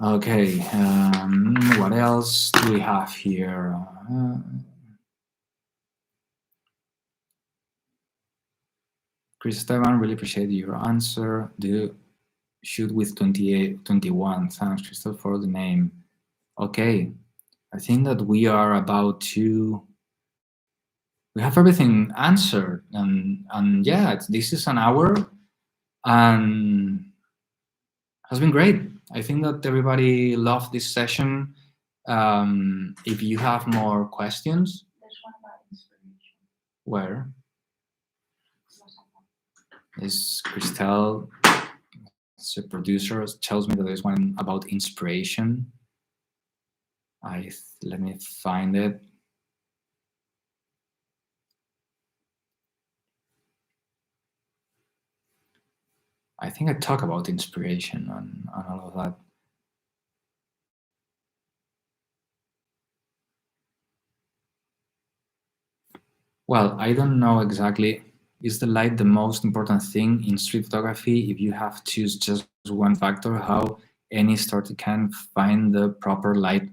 Okay, what else do we have here? Chris Esteban, really appreciate your answer. Do shoot with 21. Thanks, Crystal, for the name. Okay, I think that we are about to. We have everything answered, and yeah, this is an hour, and has been great. I think that everybody loved this session. If you have more questions, there's one about inspiration. Where is Christelle? The producer tells me that there's one about inspiration. Let me find it. I think I talk about inspiration and all of that. Well, I don't know exactly. Is the light the most important thing in street photography? If you have to choose just one factor, how any starter can find the proper light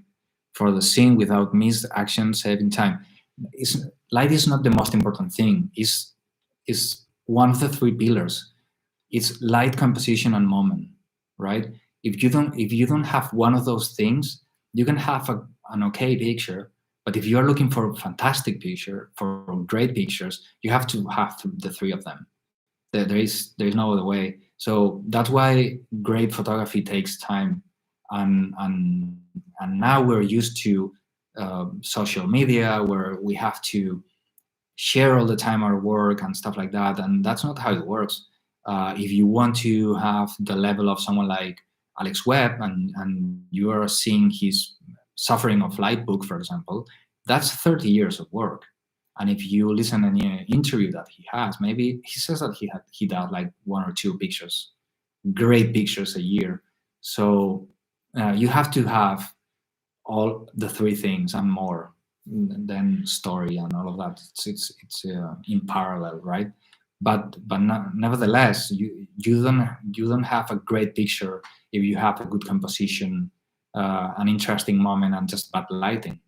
for the scene without missed action, saving time? Light is not the most important thing. It's one of the three pillars. It's light, composition, and moment, right? If you don't have one of those things, you can have an okay picture, but if you are looking for a fantastic picture, for great pictures, you have to have the three of them. There is no other way. So that's why great photography takes time, and now we're used to social media where we have to share all the time our work and stuff like that, and that's not how it works. If you want to have the level of someone like Alex Webb, and you are seeing his Suffering of Light book, for example, that's 30 years of work. And if you listen to any interview that he has, maybe he says that he does like 1 or 2 pictures, great pictures a year. So you have to have all the 3 things and more, then story and all of that. It's in parallel, right? but nevertheless, you don't have a great picture if you have a good composition, an interesting moment, and just bad lighting.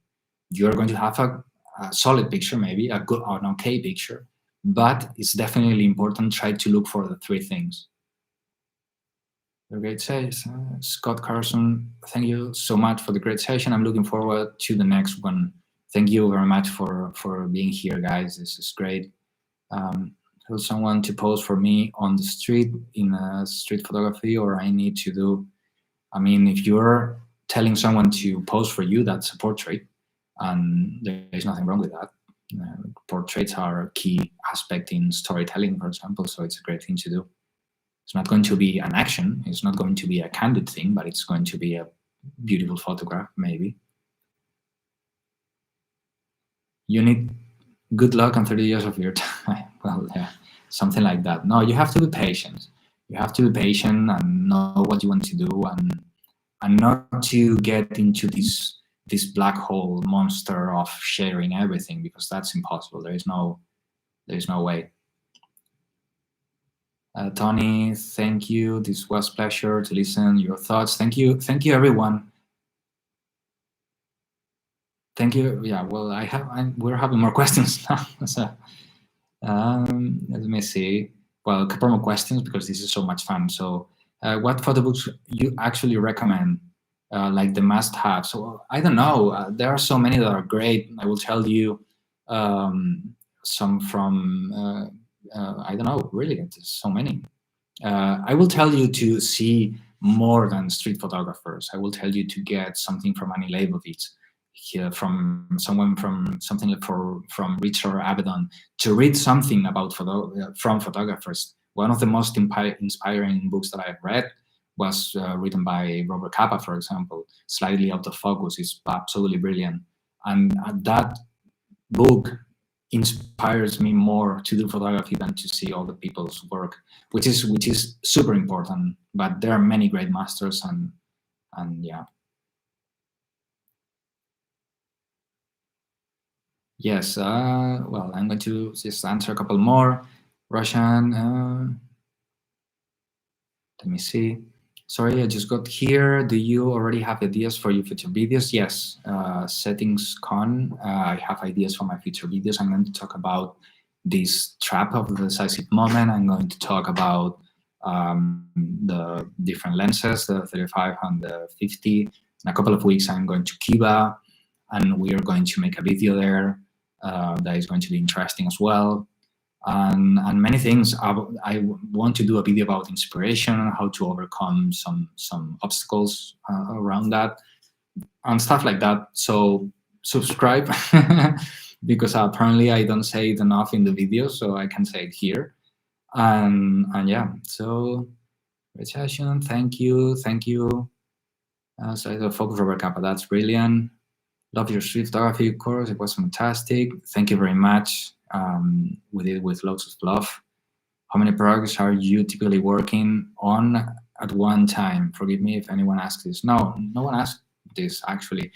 You're going to have a solid picture, maybe a good or an okay picture, but it's definitely important. Try to look for the three things. The great session, Scott Carson. Thank you so much for the great session. I'm looking forward to the next one. Thank you very much for being here, guys. This is great. Tell someone to pose for me on the street in street photography, or I need to do. I mean, if you're telling someone to pose for you, that's a portrait, and there is nothing wrong with that. Portraits are a key aspect in storytelling, for example, so it's a great thing to do. It's not going to be an action, it's not going to be a candid thing, but it's going to be a beautiful photograph, maybe. You need good luck and 30 years of your time. Well, yeah, something like that. No, you have to be patient. You have to be patient and know what you want to do, and not to get into this black hole monster of sharing everything, because that's impossible. There is no way. Tony, thank you. This was a pleasure to listen your thoughts. Thank you everyone. Thank you. Yeah, well, we're having more questions now. So, let me see. Well, a couple more questions because this is so much fun. So, what photo books you actually recommend, like the must-have? So, I don't know. There are so many that are great. I will tell you some from. I don't know. Really, there's so many. I will tell you to see more than street photographers. I will tell you to get something from Annie Leibovitz, from someone from something from Richard Avedon, to read something about from photographers. One of the most inspiring books that I've read was written by Robert Capa, for example. Slightly Out of Focus is absolutely brilliant, and that book inspires me more to do photography than to see all the people's work, which is super important. But there are many great masters, and yeah. Yes, well, I'm going to just answer a couple more. Russian, let me see. Sorry, I just got here. Do you already have ideas for your future videos? Yes, settings con. I have ideas for my future videos. I'm going to talk about this trap of the decisive moment. I'm going to talk about the different lenses, the 35 and the 50. In a couple of weeks, I'm going to Cuba, and we are going to make a video there that is going to be interesting as well. And many things. I want to do a video about inspiration, how to overcome some obstacles around that, and stuff like that. So subscribe, because apparently I don't say it enough in the video, so I can say it here. And yeah, so great session. Thank you. So the focus Robert Kappa, that's brilliant. Love your street photography course. It was fantastic. Thank you very much. We did it with lots of love. How many projects are you typically working on at one time? Forgive me if anyone asks this. No one asked this, actually.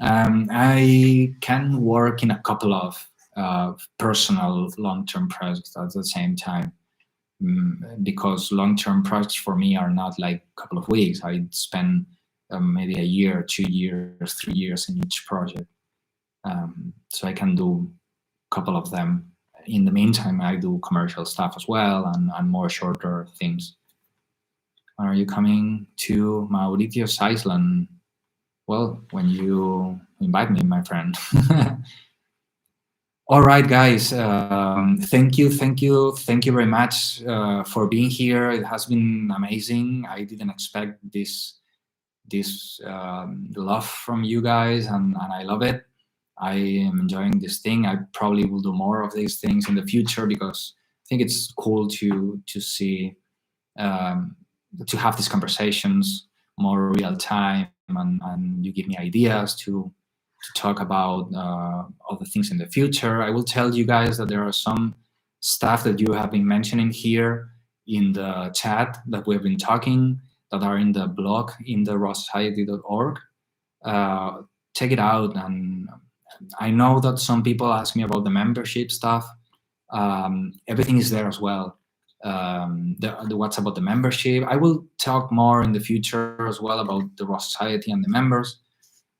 I can work in a couple of personal long-term projects at the same time, because long-term projects for me are not like a couple of weeks. I spend maybe a year, 2 years, 3 years in each project. So I can do a couple of them. In the meantime, I do commercial stuff as well, and more shorter things. When are you coming to Mauritius Iceland? Well, when you invite me, my friend. All right, guys. Thank you very much for being here. It has been amazing. I didn't expect this love from you guys, and I love it. I am enjoying this thing. I probably will do more of these things in the future, because I think it's cool to see to have these conversations more real time, and you give me ideas to talk about other things in the future. I will tell you guys that there are some stuff that you have been mentioning here in the chat that we've been talking, that are in the blog in the rawsociety.org. Check it out. And I know that some people ask me about the membership stuff. Everything is there as well. The what's about the membership. I will talk more in the future as well about the Raw Society and the members,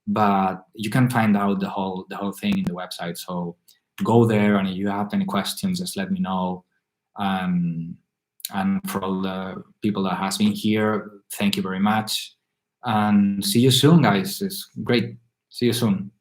but you can find out the whole thing in the website. So go there, and if you have any questions, just let me know. And for all the people that has been here, thank you very much, and see you soon, guys. It's great. See you soon.